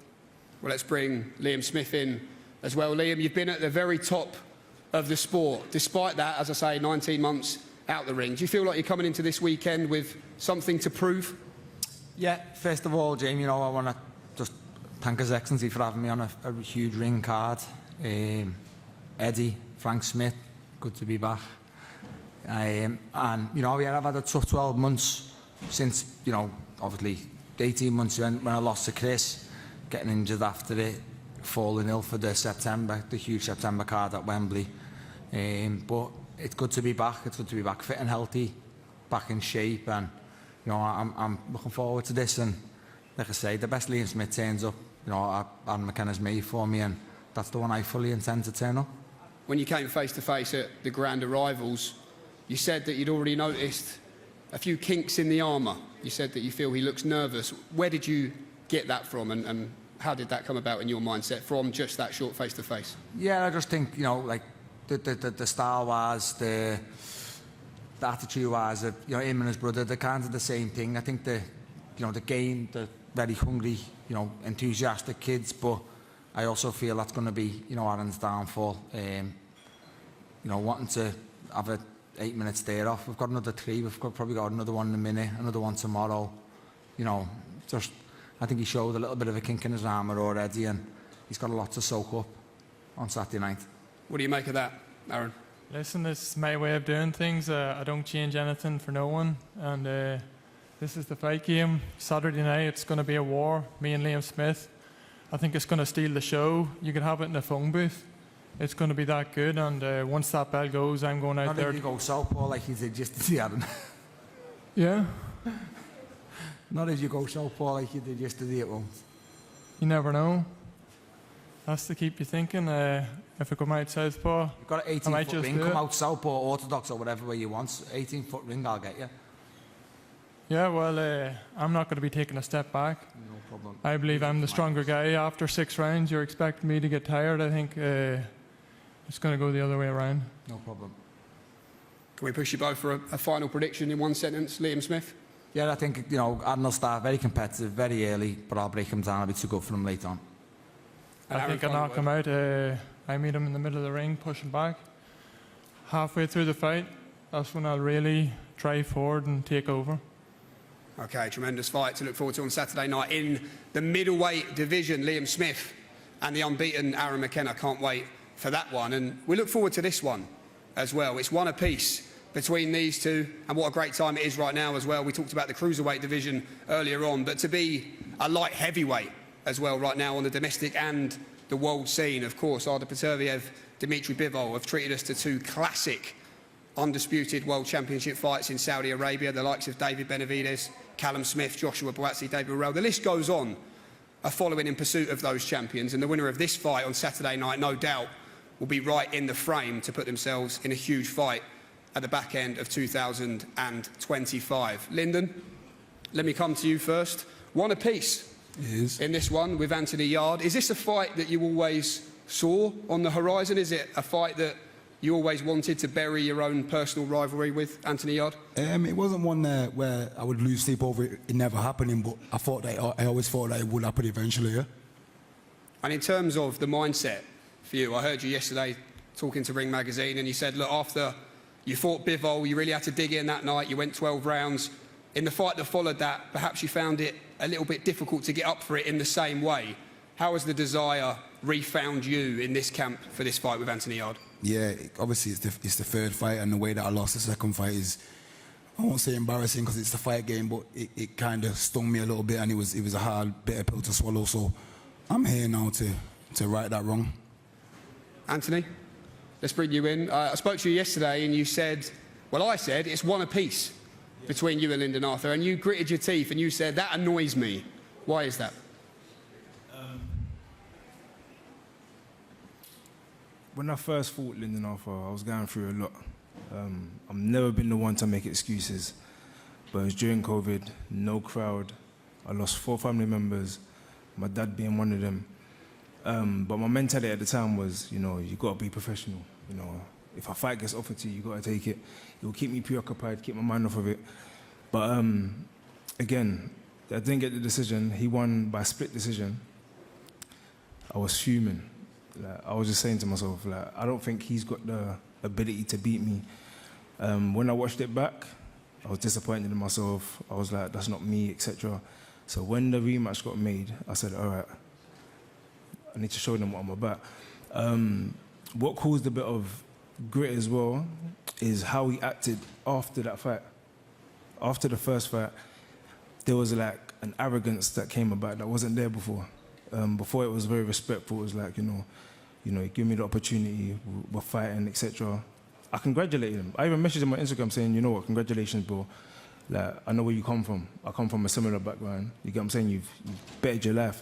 Well, let's bring Liam Smith in as well. Liam, you've been at the very top of the sport. Despite that, as I say, 19 months out the ring. Do you feel like you're coming into this weekend with something to prove? Yeah, first of all, Jamie, you know, I want to just thank His Excellency for having me on a huge ring card. Eddie, Frank Smith, good to be back. And, you know, yeah, I've had a tough 12 months since, you know, obviously 18 months when I lost to Chris, getting injured after it, falling ill for the huge September card at Wembley. But it's good to be back. It's good to be back fit and healthy, back in shape, and you know, I'm looking forward to this. And like I say, the best Liam Smith turns up. You know, Adam McKenna's made for me, and that's the one I fully intend to turn up. When you came face to face at the Grand Arrivals, you said that you'd already noticed a few kinks in the armour. You said that you feel he looks nervous. Where did you get that from, and how did that come about in your mindset from just that short face to face? Yeah, I just think, you know, like the style-wise, the attitude-wise, you know, him and his brother, they're kind of the same thing. I think you know, the game, they're very hungry, you know, enthusiastic kids, but I also feel that's going to be, you know, Aaron's downfall. You know, wanting to have a 8-minute stare off. We've got another 3. We've probably got another one in a minute, another one tomorrow. You know, just I think he showed a little bit of a kink in his armour already, and he's got a lot to soak up on Saturday night. What do you make of that, Aaron? Listen, this is my way of doing things. I don't change anything for no one, and this is the fight game. Saturday night, it's going to be a war, me and Liam Smith. I think it's going to steal the show. You can have it in the phone booth. It's going to be that good, and once that bell goes, I'm going out there. Not if you go southpaw like you did yesterday, Adam. Yeah? Not if you go southpaw like you did yesterday at home. You never know. That's to keep you thinking. If I come out southpaw, you've got an 18-foot ring. Come out southpaw, orthodox, or whatever way you want. 18-foot ring, I'll get you. Yeah, well, I'm not going to be taking a step back. No problem. I believe I'm the stronger guy. After 6 rounds, you're expecting me to get tired. I think it's going to go the other way around. No problem. Can we push you both for a final prediction in one sentence, Liam Smith? Yeah, I think, you know, Aaron will start very competitive, very early, but I'll break him down. I'll be too good for him later on. I think I'll knock him out. I meet him in the middle of the ring, pushing back. Halfway through the fight, that's when I'll really drive forward and take over. Okay, tremendous fight to look forward to on Saturday night in the middleweight division. Liam Smith and the unbeaten Aaron McKenna. Can't wait for that one. And we look forward to this one as well. It's one apiece between these two, and what a great time it is right now as well. We talked about the Cruiserweight division earlier on, but to be a light heavyweight as well right now on the domestic and the world scene, of course, Arda Peterviev, Dmitry Bivol have treated us to 2 classic undisputed world championship fights in Saudi Arabia, the likes of David Benavidez, Callum Smith, Joshua Buatsi, David Burrell. The list goes on, are following in pursuit of those champions, and the winner of this fight on Saturday night, no doubt, will be right in the frame to put themselves in a huge fight at the back end of 2025. Lyndon, let me come to you first. One apiece in this one with Anthony Yarde. Is this a fight that you always saw on the horizon? Is it a fight that you always wanted to bury your own personal rivalry with Anthony Yarde? It wasn't one where I would lose sleep over it never happening, but I always thought that it would happen eventually, yeah. And in terms of the mindset for you, I heard you yesterday talking to Ring Magazine, and you said, look, after you fought Bivol, you really had to dig in that night. You went 12 rounds. In the fight that followed that, perhaps you found it a little bit difficult to get up for it in the same way. How has the desire refound you in this camp for this fight with Anthony Yarde? Yeah, obviously it's the third fight, and the way that I lost the second fight is, I won't say embarrassing because it's the fight game, but it kind of stung me a little bit, and it was a hard, bitter pill to swallow. So I'm here now to right that wrong. Anthony, let's bring you in. I spoke to you yesterday, and you said, well, I said it's one apiece between you and Lyndon Arthur, and you gritted your teeth and you said, that annoys me. Why is that? when I first fought Lyndon Arthur, I was going through a lot. I've never been the one to make excuses, but it was during COVID, no crowd. I lost 4 family members, my dad being one of them. But my mentality at the time was, you know, you got to be professional. You know, if a fight gets offered to you, you got to take it. It will keep me preoccupied, keep my mind off of it. But again, I didn't get the decision. He won by split decision. I was fuming. Like, I was just saying to myself, like, I don't think he's got the ability to beat me. When I watched it back, I was disappointed in myself. I was like, that's not me, etc. So when the rematch got made, I said, all right, I need to show them what I'm about. What caused a bit of grit as well is how he acted after that fight. After the first fight, there was like an arrogance that came about that wasn't there before. Before it was very respectful. It was like, you know, give me the opportunity, we're fighting, etc. I congratulated him. I even messaged him on Instagram saying, you know what, congratulations, bro. Like, I know where you come from. I come from a similar background. You get what I'm saying? You've bettered your life.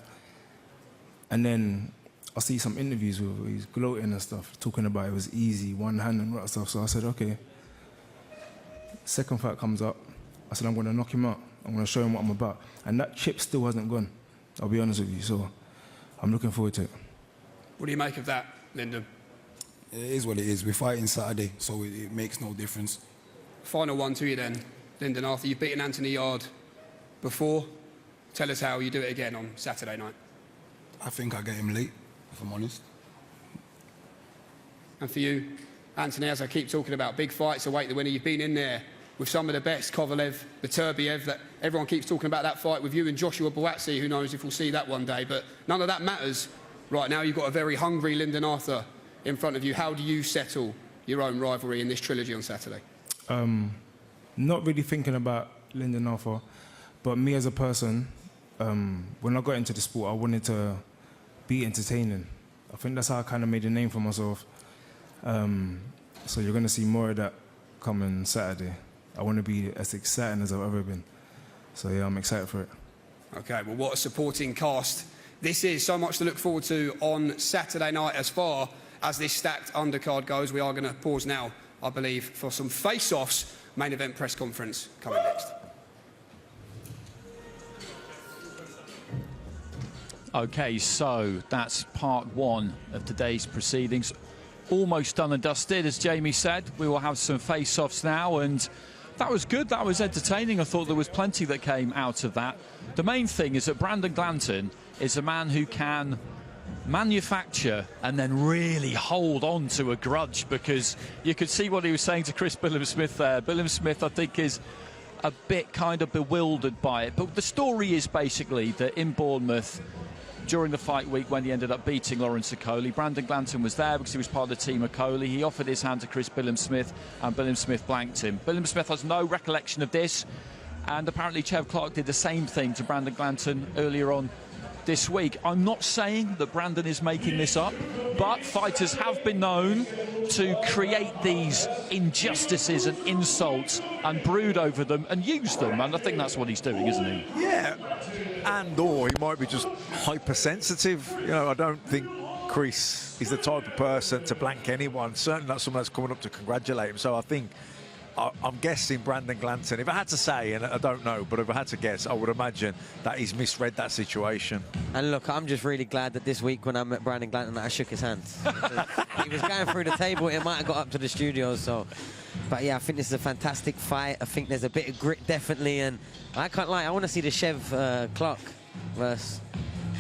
And then I see some interviews where he's gloating and stuff, talking about it was easy, one hand and all that stuff. So I said, okay. Second fight comes up. I said, I'm going to knock him out. I'm going to show him what I'm about. And that chip still hasn't gone. I'll be honest with you. So I'm looking forward to it. What do you make of that, Lyndon? It is what it is. We're fighting Saturday, so it makes no difference. Final one to you then, Lyndon Arthur. You've beaten Anthony Yard before. Tell us how you do it again on Saturday night. I think I get him late, if I'm honest. And for you, Anthony, as I keep talking about big fights, await the winner. You've been in there with some of the best, Kovalev, the Turbiev, that everyone keeps talking about that fight with you and Joshua Buatsi. Who knows if we'll see that one day, but none of that matters. Right now, you've got a very hungry Lyndon Arthur in front of you. How do you settle your own rivalry in this trilogy on Saturday? Not really thinking about Lyndon Arthur, but me as a person, when I got into the sport, I wanted to be entertaining. I think that's how I kind of made a name for myself. So you're going to see more of that coming Saturday. I want to be as exciting as I've ever been. So yeah, I'm excited for it. Okay, well, what a supporting cast this is. So much to look forward to on Saturday night as far as this stacked undercard goes. We are going to pause now, I believe, for some face-offs. Main event press conference coming next. Okay, so that's part one of today's proceedings. Almost done and dusted, as Jamie said. We will have some face-offs now, and that was good. That was entertaining. I thought there was plenty that came out of that. The main thing is that Brandon Glanton is a man who can manufacture and then really hold on to a grudge, because you could see what he was saying to Chris Billam-Smith there. Billam-Smith, I think, is a bit kind of bewildered by it. But the story is basically that in Bournemouth, during the fight week when he ended up beating Lawrence Okoli, Brandon Glanton was there because he was part of the team Okoli. He offered his hand to Chris Billam-Smith, and Billam-Smith blanked him. Billam-Smith has no recollection of this, and apparently Chev Clarke did the same thing to Brandon Glanton earlier on this week. I'm not saying that Brandon is making this up, but fighters have been known to create these injustices and insults and brood over them and use them, and I think that's what he's doing, isn't he? Yeah, and or he might be just hypersensitive. You know, I don't think Chris is the type of person to blank anyone, certainly not someone that's coming up to congratulate him. So I think, I'm guessing Brandon Glanton, if I had to say, and I don't know, but if I had to guess, I would imagine that he's misread that situation. And look, I'm just really glad that this week when I met Brandon Glanton, I shook his hand. He was going through the table, it might have got up to the studio, so. But yeah, I think this is a fantastic fight. I think there's a bit of grit, definitely, and I can't lie, I want to see the Chev Clarke versus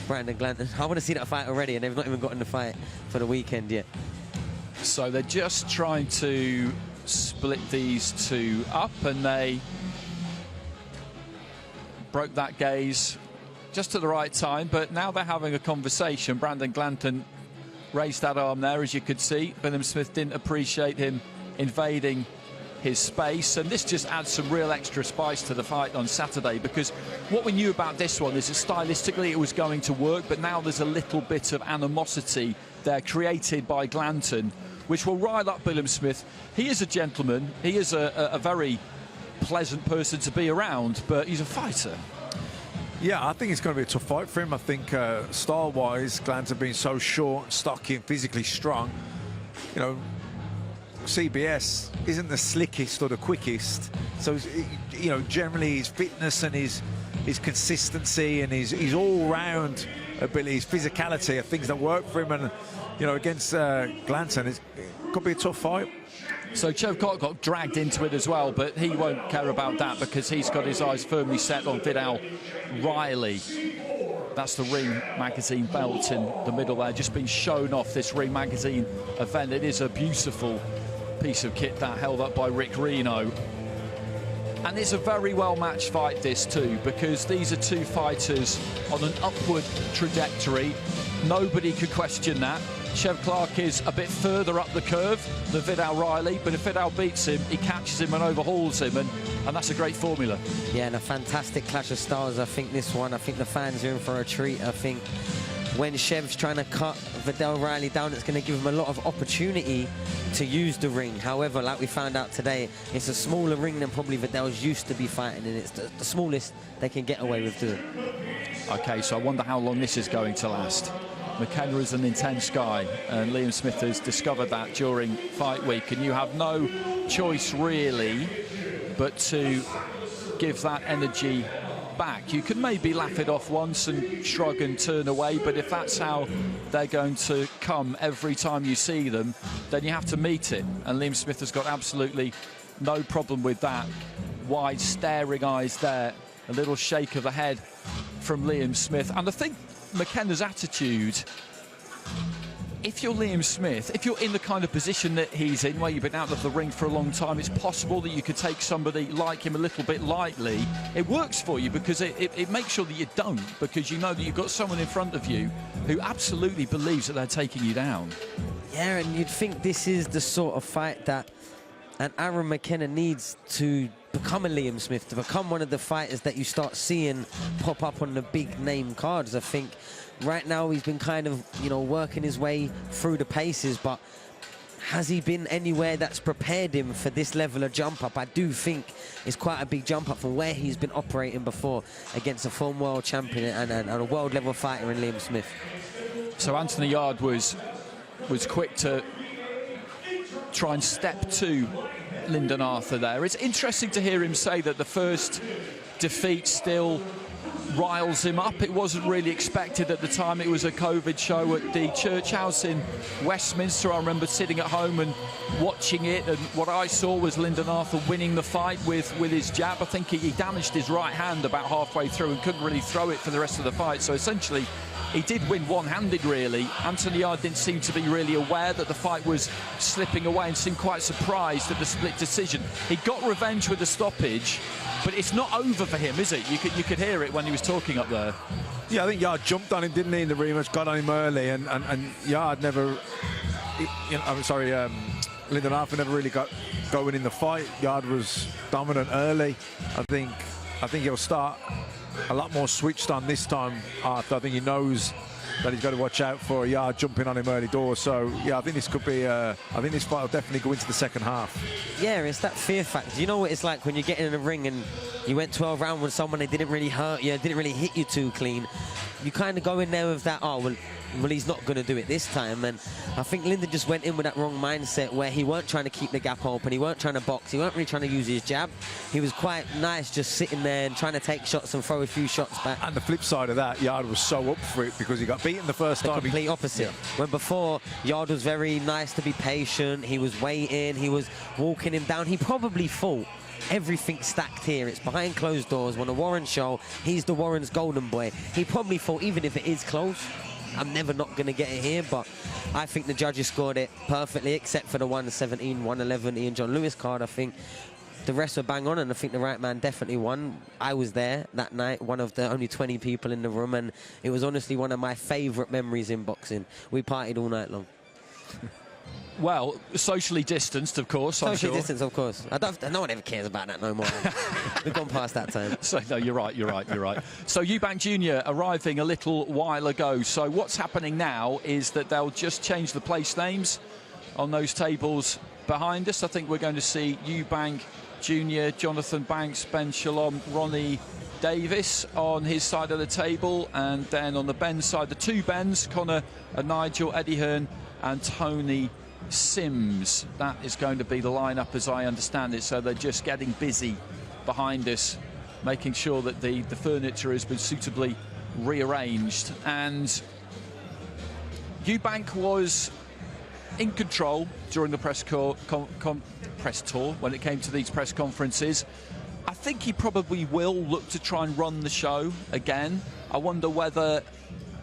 Brandon Glanton. I want to see that fight already, and they've not even gotten the fight for the weekend yet. So they're just trying to split these two up, and they broke that gaze just at the right time, but now they're having a conversation. Brandon Glanton raised that arm there, as you could see. Billam-Smith didn't appreciate him invading his space, and this just adds some real extra spice to the fight on Saturday, because what we knew about this one is that stylistically it was going to work, but now there's a little bit of animosity there created by Glanton, which will rile up Billam-Smith. He is a gentleman. He is a very pleasant person to be around, but he's a fighter. Yeah, I think it's going to be a tough fight for him. I think style-wise, Glanton being so short, stocky and physically strong, you know, CBS isn't the slickest or the quickest. So, you know, generally his fitness and his consistency and his all-round ability, his physicality are things that work for him. And, you know, against Glanton, it could be a tough fight. So Chev Clarke got dragged into it as well, but he won't care about that because he's got his eyes firmly set on Vidal Riley. That's the Ring Magazine belt in the middle there, just been shown off this Ring Magazine event. It is a beautiful piece of kit that, held up by Rick Reno. And it's a very well-matched fight, this too, because these are two fighters on an upward trajectory. Nobody could question that. Chev Clarke is a bit further up the curve than Vidal Riley, but if Vidal beats him, he catches him and overhauls him, and that's a great formula. Yeah, and a fantastic clash of styles. I think this one, I think the fans are in for a treat. I think when Chev's trying to cut Vidal Riley down, it's going to give him a lot of opportunity to use the ring. However, like we found out today, it's a smaller ring than probably Vidal's used to be fighting, and it's the smallest they can get away with doing. Okay, so I wonder how long this is going to last. McKenna is an intense guy, and Liam Smith has discovered that during fight week, and you have no choice really but to give that energy back. You can maybe laugh it off once and shrug and turn away, but if that's how they're going to come every time you see them, then you have to meet it, and Liam Smith has got absolutely no problem with that. Wide staring eyes there, a little shake of the head from Liam Smith, and I think McKenna's attitude, if you're Liam Smith, if you're in the kind of position that he's in, where you've been out of the ring for a long time, it's possible that you could take somebody like him a little bit lightly. It works for you because it makes sure that you don't, because you know that you've got someone in front of you who absolutely believes that they're taking you down. Yeah, and you'd think this is the sort of fight that an Aaron McKenna needs to become a Liam Smith, to become one of the fighters that you start seeing pop up on the big name cards. I think right now he's been kind of, you know, working his way through the paces, but has he been anywhere that's prepared him for this level of jump up? I do think it's quite a big jump up from where he's been operating before against a former world champion and a world level fighter in Liam Smith. So Anthony Yarde was quick to try and step to Lyndon Arthur there. It's interesting to hear him say that the first defeat still riles him up. It wasn't really expected at the time. It was a COVID show at the Church House in Westminster. I remember sitting at home and watching it, and what I saw was Lyndon Arthur winning the fight with his jab. I think he damaged his right hand about halfway through and couldn't really throw it for the rest of the fight. So essentially, he did win one-handed, really. Anthony Yarde didn't seem to be really aware that the fight was slipping away and seemed quite surprised at the split decision. He got revenge with the stoppage, but it's not over for him, is it? You could hear it when he was talking up there. Yeah, I think Yarde jumped on him, didn't he, in the rematch, got on him early, and Yarde never... You know, I'm sorry, Lyndon Arthur never really got going in the fight. Yarde was dominant early. I think he'll start a lot more switched on this time, Arthur. I think he knows that he's got to watch out for Yarde jumping on him early doors. So, yeah, I think this could be... I think this fight will definitely go into the second half. Yeah, it's that fear factor. You know what it's like when you get in a ring and you went 12 rounds with someone that didn't really hurt you, didn't really hit you too clean. You kind of go in there with that, oh, well, he's not going to do it this time. And I think Lyndon just went in with that wrong mindset where he weren't trying to keep the gap open, he weren't trying to box, he weren't really trying to use his jab. He was quite nice just sitting there and trying to take shots and throw a few shots back. And the flip side of that, Yarde was so up for it because he got beaten the first time. The complete opposite. Yeah. When before, Yarde was very nice to be patient, he was waiting, he was walking him down. He probably thought everything stacked here, it's behind closed doors. When a Warren show, he's the Warren's golden boy. He probably thought, even if it is close, I'm never not going to get it here. But I think the judges scored it perfectly, except for the 117, 111 Ian John Lewis card. I think the rest were bang on, and I think the right man definitely won. I was there that night, one of the only 20 people in the room, and it was honestly one of my favourite memories in boxing. We partied all night long. Well, socially distanced, of course. Socially distanced, of course. No one ever cares about that no more. We've gone past that time. So, no, you're right. So, Eubank Jr. arriving a little while ago. So, what's happening now is that they'll just change the place names on those tables behind us. I think we're going to see Eubank Jr., Jonathan Banks, Ben Shalom, Ronnie Davis on his side of the table, and then on the Benn side, the two Benns, Connor and Nigel, Eddie Hearn and Tony Sims. That is going to be the lineup as I understand it. So they're just getting busy behind us, making sure that the furniture has been suitably rearranged. And Eubank was in control during the press tour when it came to these press conferences. I think he probably will look to try and run the show again. I wonder whether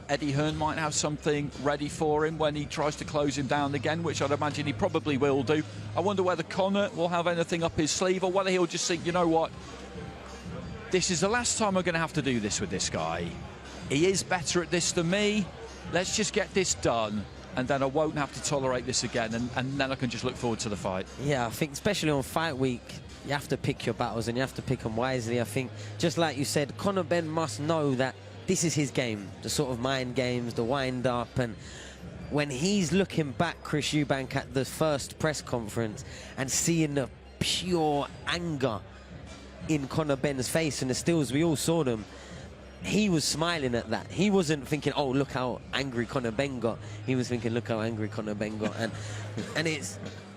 Eddie Hearn might have something ready for him when he tries to close him down again, which I'd imagine he probably will do. I wonder whether Conor will have anything up his sleeve, or whether he'll just think, you know what, this is the last time I'm going to have to do this with this guy. He is better at this than me. Let's just get this done, and then I won't have to tolerate this again, and then I can just look forward to the fight. Yeah, I think especially on fight week, you have to pick your battles, and you have to pick them wisely. I think, just like you said, Conor Benn must know that this is his game, the sort of mind games, the wind-up, and when he's looking back, Chris Eubank, at the first press conference and seeing the pure anger in Conor Benn's face and the stills, we all saw them, he was smiling at that. He wasn't thinking, oh, look how angry Conor Benn got. He was thinking, look how angry Conor Benn got. And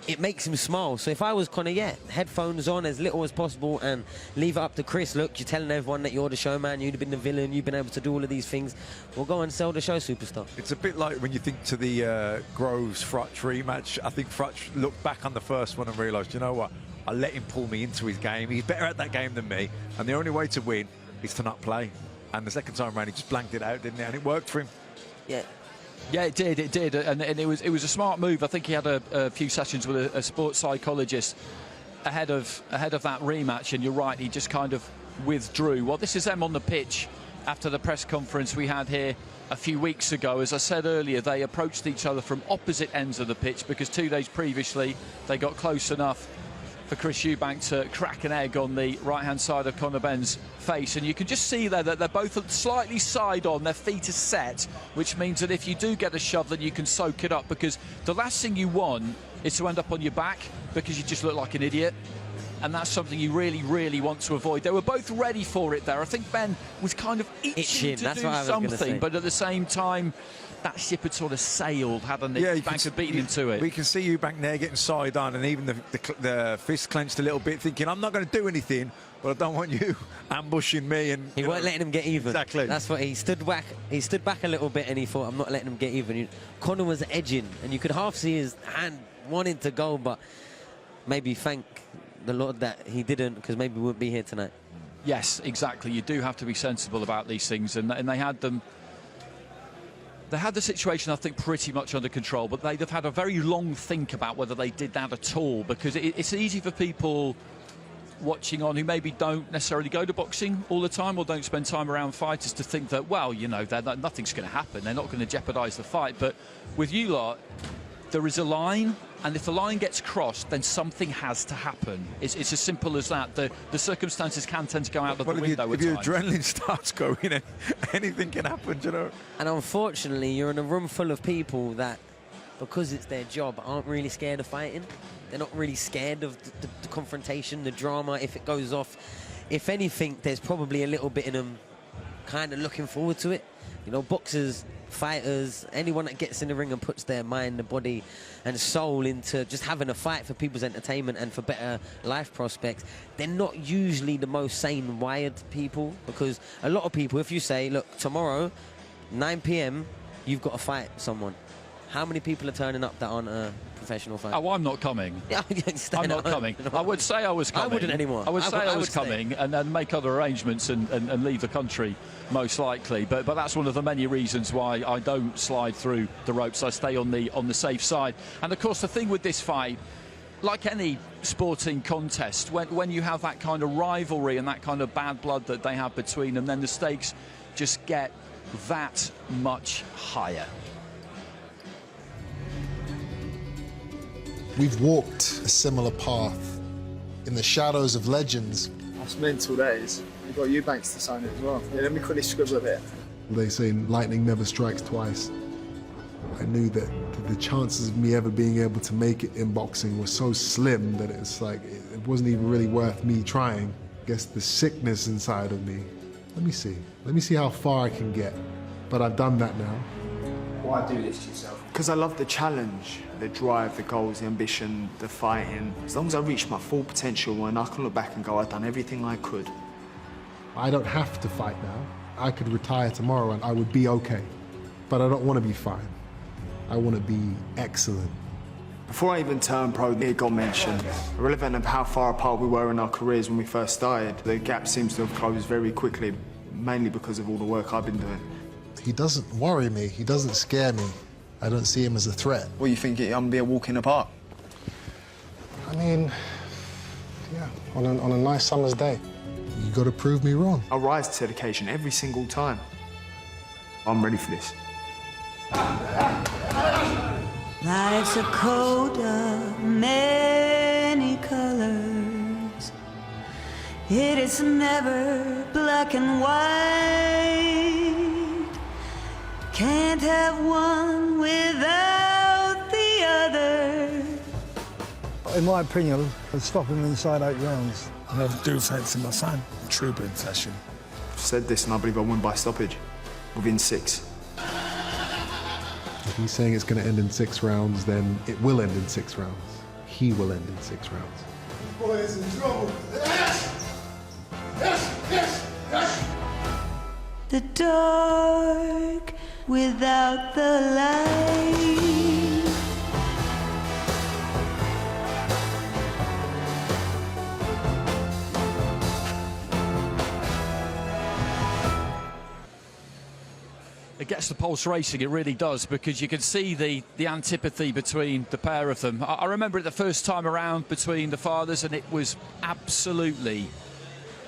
it makes him smile. So if I was Conor, yeah, headphones on as little as possible and leave it up to Chris. Look, you're telling everyone that you're the showman, you've been the villain, you've been able to do all of these things. Well, go and sell the show, superstar. It's a bit like when you think to the Groves-Frutch rematch. I think Frutch looked back on the first one and realised, you know what, I let him pull me into his game. He's better at that game than me, and the only way to win is to not play. And the second time around, he just blanked it out, didn't he? And it worked for him. Yeah. Yeah, it did, and it was a smart move. I think he had a few sessions with a sports psychologist ahead of that rematch, and you're right, he just kind of withdrew. Well, this is them on the pitch after the press conference we had here a few weeks ago. As I said earlier, they approached each other from opposite ends of the pitch because 2 days previously they got close enough for Chris Eubank to crack an egg on the right-hand side of Conor Benn's face. And you can just see there that they're both slightly side on, their feet are set, which means that if you do get a shove, then you can soak it up, because the last thing you want is to end up on your back because you just look like an idiot. And that's something you really, really want to avoid. They were both ready for it there. I think Benn was kind of itching to do something, but at the same time, that ship had sort of sailed, hadn't it? Yeah, Eubank had beaten him to it. We can see Eubank there getting side on, and even the fist clenched a little bit, thinking, I'm not going to do anything, but I don't want you ambushing me. And he weren't letting him get even. Exactly. That's what he stood back. He stood back a little bit, and he thought, I'm not letting him get even. Conor was edging, and you could half see his hand wanting to go, but maybe thank the Lord that he didn't, because maybe we wouldn't be here tonight. Yes, exactly. You do have to be sensible about these things, and they had them. They had the situation, I think, pretty much under control, but they'd have had a very long think about whether they did that at all, because it's easy for people watching on who maybe don't necessarily go to boxing all the time or don't spend time around fighters to think that, well, you know, nothing's going to happen. They're not going to jeopardise the fight. But with you lot, there is a line, and if the line gets crossed, then something has to happen. It's as simple as that. The circumstances can tend to go out of the window if your adrenaline starts going, anything can happen, you know. And unfortunately, you're in a room full of people that, because it's their job, aren't really scared of fighting. They're not really scared of the confrontation, the drama, if it goes off. If anything, there's probably a little bit in them kind of looking forward to it. You know, boxers, fighters, anyone that gets in the ring and puts their mind, their body and soul into just having a fight for people's entertainment and for better life prospects, they're not usually the most sane, wired people, because a lot of people, if you say, look, tomorrow, 9 p.m, you've got to fight someone. How many people are turning up that aren't a professional fighter? Oh, I'm not coming. I'm not coming. I would say I was coming. I wouldn't anymore. I would say I was coming and then make other arrangements and leave the country, most likely. But that's one of the many reasons why I don't slide through the ropes. I stay on the safe side. And of course, the thing with this fight, like any sporting contest, when you have that kind of rivalry and that kind of bad blood that they have between them, then the stakes just get that much higher. We've walked a similar path in the shadows of legends. That's mental, that is. You've got Eubanks to sign it as well. Yeah, let me quickly scribble a bit. They say lightning never strikes twice. I knew that the chances of me ever being able to make it in boxing were so slim that it's like, it wasn't even really worth me trying. I guess the sickness inside of me, let me see how far I can get. But I've done that now. Why do this to yourself? Because I love the challenge, the drive, the goals, the ambition, the fighting. As long as I reach my full potential and I can look back and go, I've done everything I could. I don't have to fight now. I could retire tomorrow and I would be okay. But I don't want to be fine. I want to be excellent. Before I even turned pro, it got mentioned. Irrelevant of how far apart we were in our careers when we first started, the gap seems to have closed very quickly, mainly because of all the work I've been doing. He doesn't worry me. He doesn't scare me. I don't see him as a threat. What, you think I'm going to be a walk in the park? I mean, yeah, on a nice summer's day. You got to prove me wrong. I rise to the occasion every single time. I'm ready for this. Life's a coat of many colors. It is never black and white. Can't have one without the other. In my opinion, I'd stop him inside 8 rounds. I do fancy my son. Trooping session. I've said this and I believe I win by stoppage. Within 6. If he's saying it's going to end in 6 rounds, then it will end in 6 rounds. He will end in 6 rounds. Boy is in trouble. Yes! Yes! Yes! Yes! The dark without the light. It gets the pulse racing, it really does, because you can see the antipathy between the pair of them. I remember it the first time around between the fathers, and it was absolutely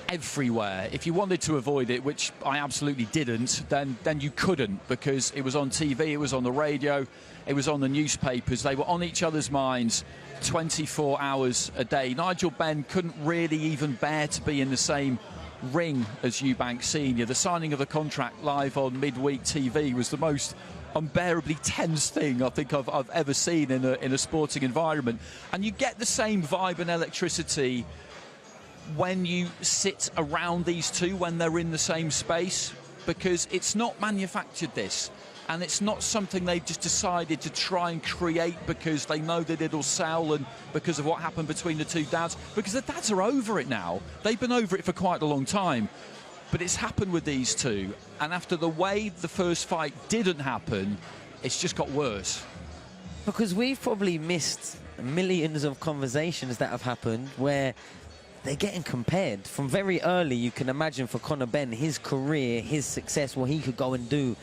everywhere. If you wanted to avoid it, which I absolutely didn't, then you couldn't, because it was on TV, it was on the radio, it was on the newspapers. They were on each other's minds 24 hours a day. Nigel Benn couldn't really even bear to be in the same ring as Eubank Sr. The signing of the contract live on midweek TV was the most unbearably tense thing I think I've ever seen in a sporting environment. And you get the same vibe and electricity when you sit around these two when they're in the same space, because it's not manufactured, this, and it's not something they've just decided to try and create because they know that it'll sell and because of what happened between the two dads, because the dads are over it now. They've been over it for quite a long time, but it's happened with these two, and after the way the first fight didn't happen, it's just got worse. Because we've probably missed millions of conversations that have happened where they're getting compared. From very early, you can imagine for Conor Benn, his career, his success, what he could go and do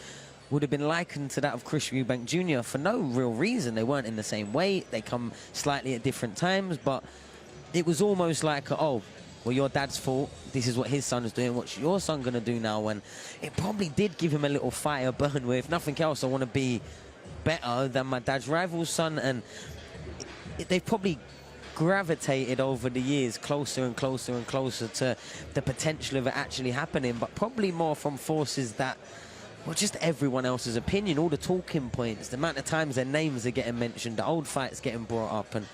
would have been likened to that of Chris Eubank Jr. for no real reason. They weren't in the same weight. They come slightly at different times, but it was almost like, oh, well, your dad's fault. This is what his son is doing. What's your son going to do now? And it probably did give him a little fire burn where, if nothing else, I want to be better than my dad's rival's son. And they've probably gravitated over the years closer and closer and closer to the potential of it actually happening, but probably more from forces that, well, just everyone else's opinion, all the talking points, the amount of times their names are getting mentioned, the old fights getting brought up. And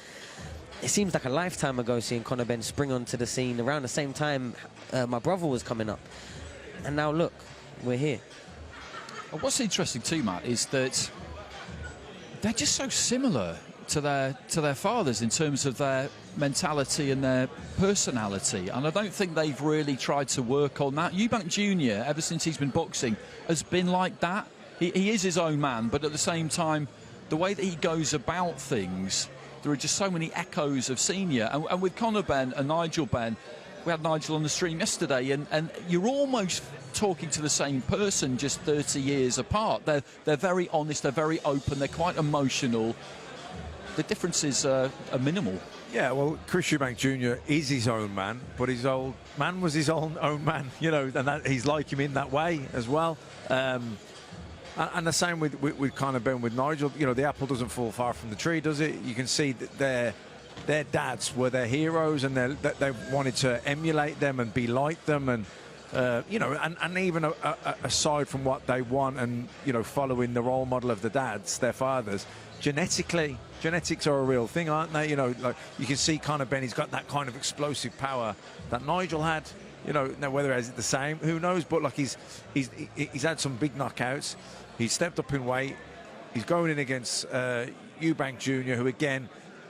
it seems like a lifetime ago seeing Conor Benn spring onto the scene around the same time my brother was coming up. And now look, we're here. Well, what's interesting too, Matt, is that they're just so similar to their fathers in terms of their mentality and their personality, and I don't think they've really tried to work on that. Eubank Jr., ever since he's been boxing, has been like that. He is his own man, but at the same time, the way that he goes about things, there are just so many echoes of Senior. And with Conor Benn and Nigel Benn, we had Nigel on the stream yesterday, and you're almost talking to the same person just 30 years apart. They're very honest, they're very open, they're quite emotional. The differences are minimal. Yeah, well, Chris Eubank Jr. is his own man, but his old man was his own man, you know, and that, he's like him in that way as well. And the same with kind of Ben with Nigel. You know, the apple doesn't fall far from the tree, does it? You can see that their dads were their heroes, and they wanted to emulate them and be like them, and you know, and even aside from what they want, and you know, following the role model of the dads, their fathers. Genetics are a real thing, aren't they? You know, like you can see Conor Benn, he's got that kind of explosive power that Nigel had. You know, now whether it's the same, who knows? But like he's had some big knockouts. He's stepped up in weight. he's going in against Eubank Jr, who again,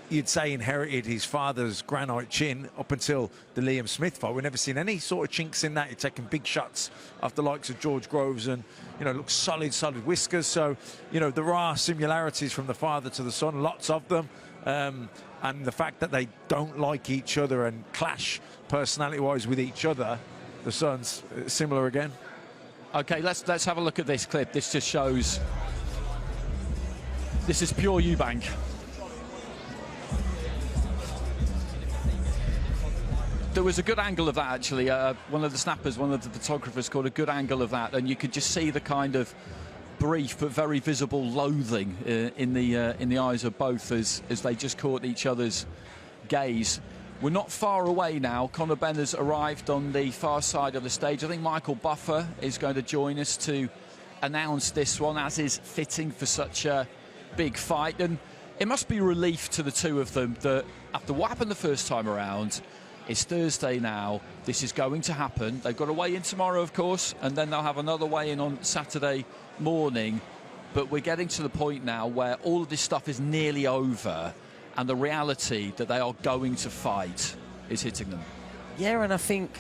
you'd say inherited his father's granite chin up until the Liam Smith fight. We've never seen any sort of chinks in that. He's taking big shots off the likes of George Groves and, you know, looks solid whiskers. So, you know, there are similarities from the father to the son, lots of them. And the fact that they don't like each other and clash personality-wise with each other, the sons, similar again. Okay, let's have a look at this clip. This just shows... This is pure Eubank. There was a good angle of that, actually. One of the snappers, one of the photographers caught a good angle of that, and you could just see the kind of brief but very visible loathing in the eyes of both as they just caught each other's gaze. We're not far away now. Conor Benn has arrived on the far side of the stage. I think Michael Buffer is going to join us to announce this one, as is fitting for such a big fight. And it must be a relief to the two of them that after what happened the first time around, it's Thursday now. This is going to happen. They've got a weigh-in tomorrow, of course, and then they'll have another weigh-in on Saturday morning. But we're getting to the point now where all of this stuff is nearly over, and the reality that they are going to fight is hitting them. Yeah, and I think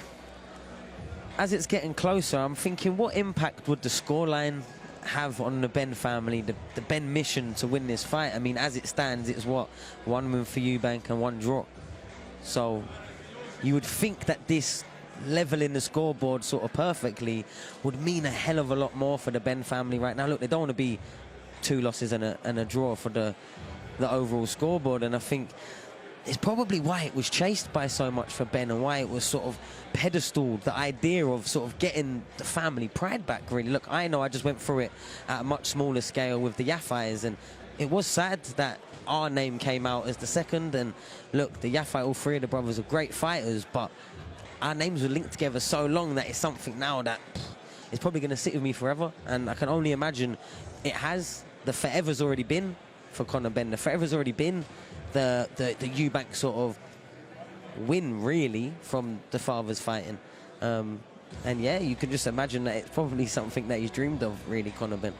as it's getting closer, I'm thinking, what impact would the scoreline have on the Benn family, the Benn mission to win this fight? I mean, as it stands, it's what, 1 win for Eubank and 1 draw. So you would think that this leveling the scoreboard sort of perfectly would mean a hell of a lot more for the Benn family right now. Look, they don't want to be 2 losses and a draw for the overall scoreboard, and I think it's probably why it was chased by so much for Benn, and why it was sort of pedestaled, the idea of sort of getting the family pride back, really. Look, I know I just went through it at a much smaller scale with the Yafais, and it was sad that our name came out as the second. And look, the Yafai, all 3 of the brothers are great fighters, but our names were linked together so long that it's something now that is probably going to sit with me forever. And I can only imagine it has. The forever's already been for Conor Benn. The forever's already been the Eubank sort of win, really, from the fathers fighting. And yeah, you can just imagine that it's probably something that he's dreamed of, really, Conor Benn.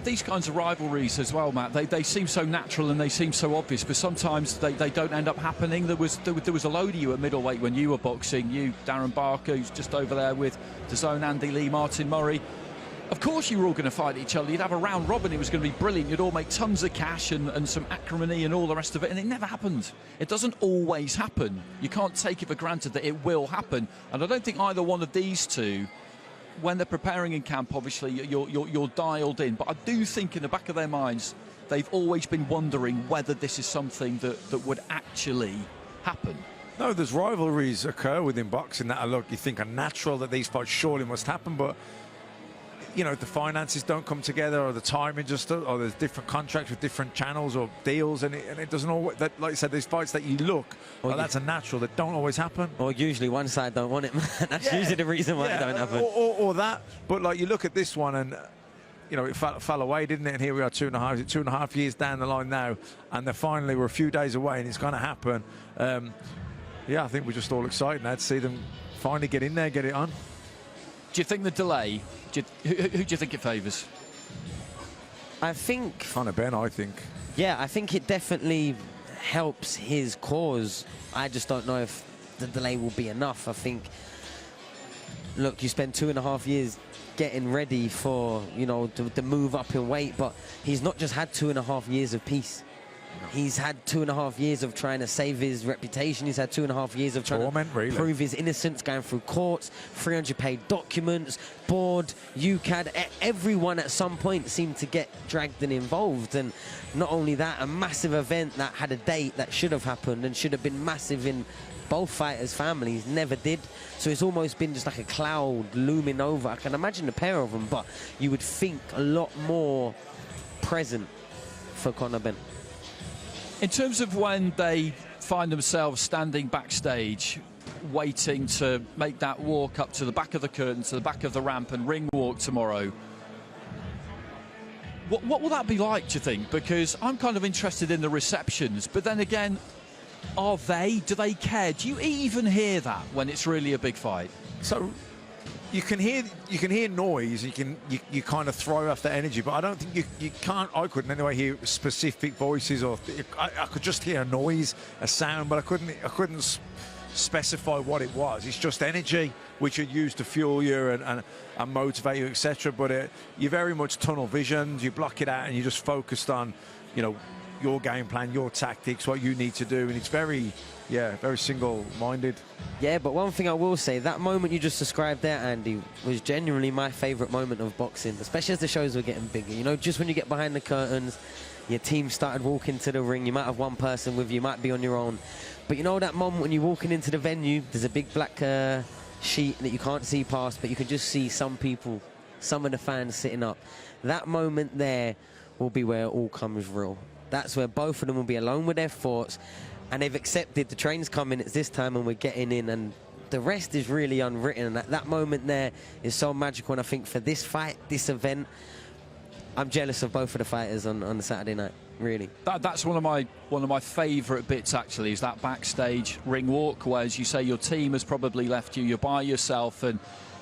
These kinds of rivalries as well, Matt, they seem so natural and they seem so obvious, but sometimes they don't end up happening. There was a load of you at middleweight when you were boxing. You, Darren Barker, who's just over there with DAZN, Andy Lee, Martin Murray. Of course you were all going to fight each other. You'd have a round robin. It was going to be brilliant. You'd all make tons of cash and some acrimony and all the rest of it, and it never happened. It doesn't always happen. You can't take it for granted that it will happen. And I don't think either one of these two, when they're preparing in camp, obviously you're dialed in, but I do think in the back of their minds they've always been wondering whether this is something that would actually happen. No, there's rivalries occur within boxing that you think are natural, that these fights surely must happen, but you know, the finances don't come together, or the timing or there's different contracts with different channels or deals, and it doesn't always, that, like I said, there's fights that you look, that's a natural, that don't always happen. Or usually one side don't want it, man. That's usually the reason why it don't happen. Or that, but like you look at this one and, you know, it fell away, didn't it? And here we are 2.5 years down the line now, and we're a few days away and it's going to happen. Yeah, I think we're just all excited now to see them finally get in there, get it on. Do you think the delay, who do you think it favours? I think Conor Benn, I think. Yeah, I think it definitely helps his cause. I just don't know if the delay will be enough. I think, look, you spend 2.5 years getting ready for, you know, the move up in weight, but he's not just had 2.5 years of peace. He's had 2.5 years of trying to save his reputation. He's had 2.5 years of trying to prove his innocence, going through courts, 300-page documents, board, UCAD. Everyone at some point seemed to get dragged and involved. And not only that, a massive event that had a date that should have happened and should have been massive in both fighters' families never did. So it's almost been just like a cloud looming over. I can imagine the pair of them, but you would think a lot more present for Conor Benn. In terms of when they find themselves standing backstage, waiting to make that walk up to the back of the curtain, to the back of the ramp and ring walk tomorrow, what will that be like, do you think? Because I'm kind of interested in the receptions, but then again, do they care? Do you even hear that when it's really a big fight? So you can hear noise. You kind of throw off that energy, but I don't think you can't. I couldn't anyway hear specific voices, or I could just hear a noise, a sound, but I couldn't specify what it was. It's just energy which you use to fuel you and motivate you, etc. But you're very much tunnel visioned. You block it out and you're just focused on, you know, your game plan, your tactics, what you need to do, and it's very single-minded. Yeah, but one thing I will say, that moment you just described there, Andy, was genuinely my favourite moment of boxing, especially as the shows were getting bigger. You know, just when you get behind the curtains, your team started walking to the ring, you might have one person with you, you might be on your own. But you know that moment when you're walking into the venue, there's a big black sheet that you can't see past, but you can just see some people, some of the fans sitting up. That moment there will be where it all comes real. That's where both of them will be alone with their thoughts, and they've accepted the train's coming, it's this time and we're getting in, and the rest is really unwritten. And that moment there is so magical, and I think for this fight, this event, I'm jealous of both of the fighters on the Saturday night, really. That's one of my favourite bits, actually, is that backstage ring walk, where, as you say, your team has probably left you, you're by yourself, and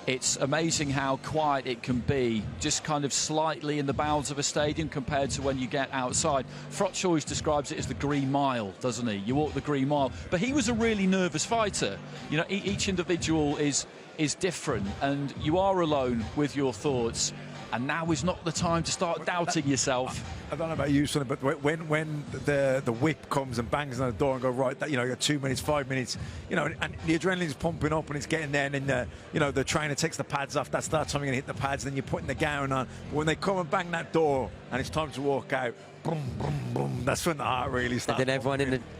it's amazing how quiet it can be, just kind of slightly in the bowels of a stadium compared to when you get outside. Frotch always describes it as the Green Mile, doesn't he? You walk the Green Mile. But he was a really nervous fighter. You know, each individual is different, and you are alone with your thoughts. And now is not the time to start doubting yourself. I don't know about you, Sonny, but when the whip comes and bangs on the door and go, right, that, you know, you got 2 minutes, 5 minutes, you know, and the adrenaline's pumping up and it's getting there, and then the trainer takes the pads off. That's that time you're going to hit the pads, then you're putting the gown on. But when they come and bang that door and it's time to walk out, boom, boom, boom, that's when the heart really starts. And then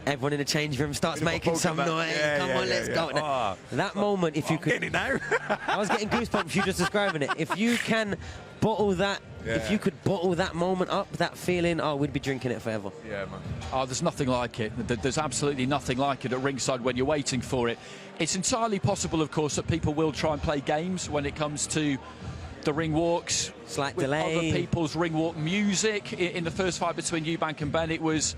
everyone in the change room starts making some noise. Come on, let's go. Oh, that moment, if you could... I'm getting it now. I was getting goosebumps you just describing it. If you can bottle that, if you could bottle that moment up, that feeling, we'd be drinking it forever. Yeah, man. Oh, there's nothing like it. There's absolutely nothing like it at ringside when you're waiting for it. It's entirely possible, of course, that people will try and play games when it comes to the ring walks. Slight with delay. Other people's ring walk music. In the first fight between Eubank and Benn, it was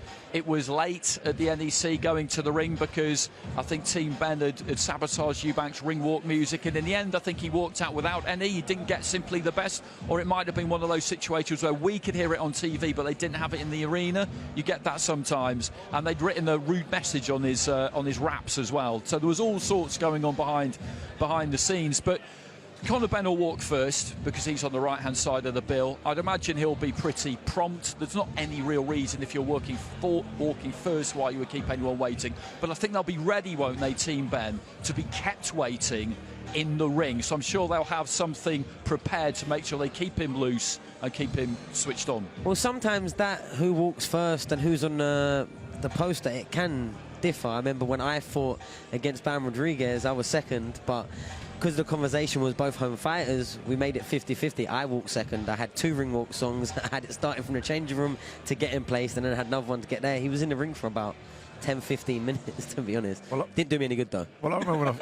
late at the NEC going to the ring because I think Team Benn had sabotaged Eubank's ring walk music, and in the end I think he walked out without any. He didn't get simply the best, or it might have been one of those situations where we could hear it on TV but they didn't have it in the arena. You get that sometimes, and they'd written a rude message on his raps as well. So there was all sorts going on behind the scenes. But Conor Benn will walk first because he's on the right-hand side of the bill. I'd imagine he'll be pretty prompt. There's not any real reason if you're walking first why you would keep anyone waiting. But I think they'll be ready, won't they, Team Benn, to be kept waiting in the ring. So I'm sure they'll have something prepared to make sure they keep him loose and keep him switched on. Well, sometimes that who walks first and who's on the poster, it can differ. I remember when I fought against Bam Rodriguez, I was second, but because the conversation was both home fighters, we made it 50-50. I walked second. I had 2 ring walk songs. I had it starting from the changing room to get in place, and then I had another one to get there. He was in the ring for about 10-15 minutes, to be honest. Well, didn't do me any good, though. Well, I remember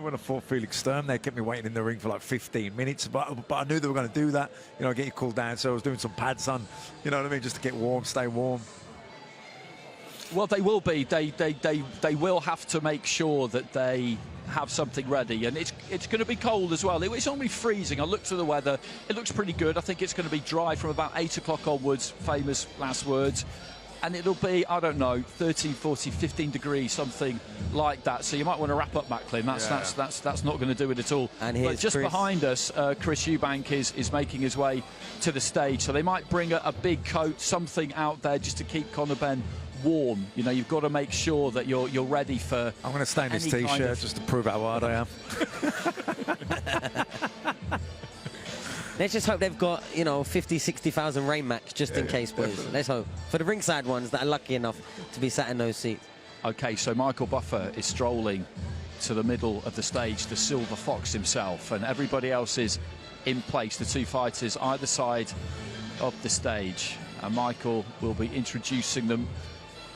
when I fought Felix Sturm, they kept me waiting in the ring for like 15 minutes, but I knew they were going to do that, you know, get you cooled down, so I was doing some pads on, you know what I mean, just to get warm, stay warm. Well, they will be. They will have to make sure that they have something ready, and it's going to be cold as well. It's only freezing. I looked at the weather. It looks pretty good. I think it's going to be dry from about 8 o'clock onwards, famous last words. And it'll be, I don't know, 13, 14, 15 degrees, something like that. So you might want to wrap up, Macklin. That's not going to do it at all. And but just behind us, Chris Eubank is making his way to the stage. So they might bring a big coat, something out there just to keep Conor Benn warm. You know, you've got to make sure that you're ready for. I'm going to stay in this t-shirt just to prove how hard I am. Let's just hope they've got, 50, 60,000 rain match just in case, boys. Definitely. Let's hope. For the ringside ones that are lucky enough to be sat in those seats. Okay, so Michael Buffer is strolling to the middle of the stage, the Silver Fox himself, and everybody else is in place, the 2 fighters either side of the stage. And Michael will be introducing them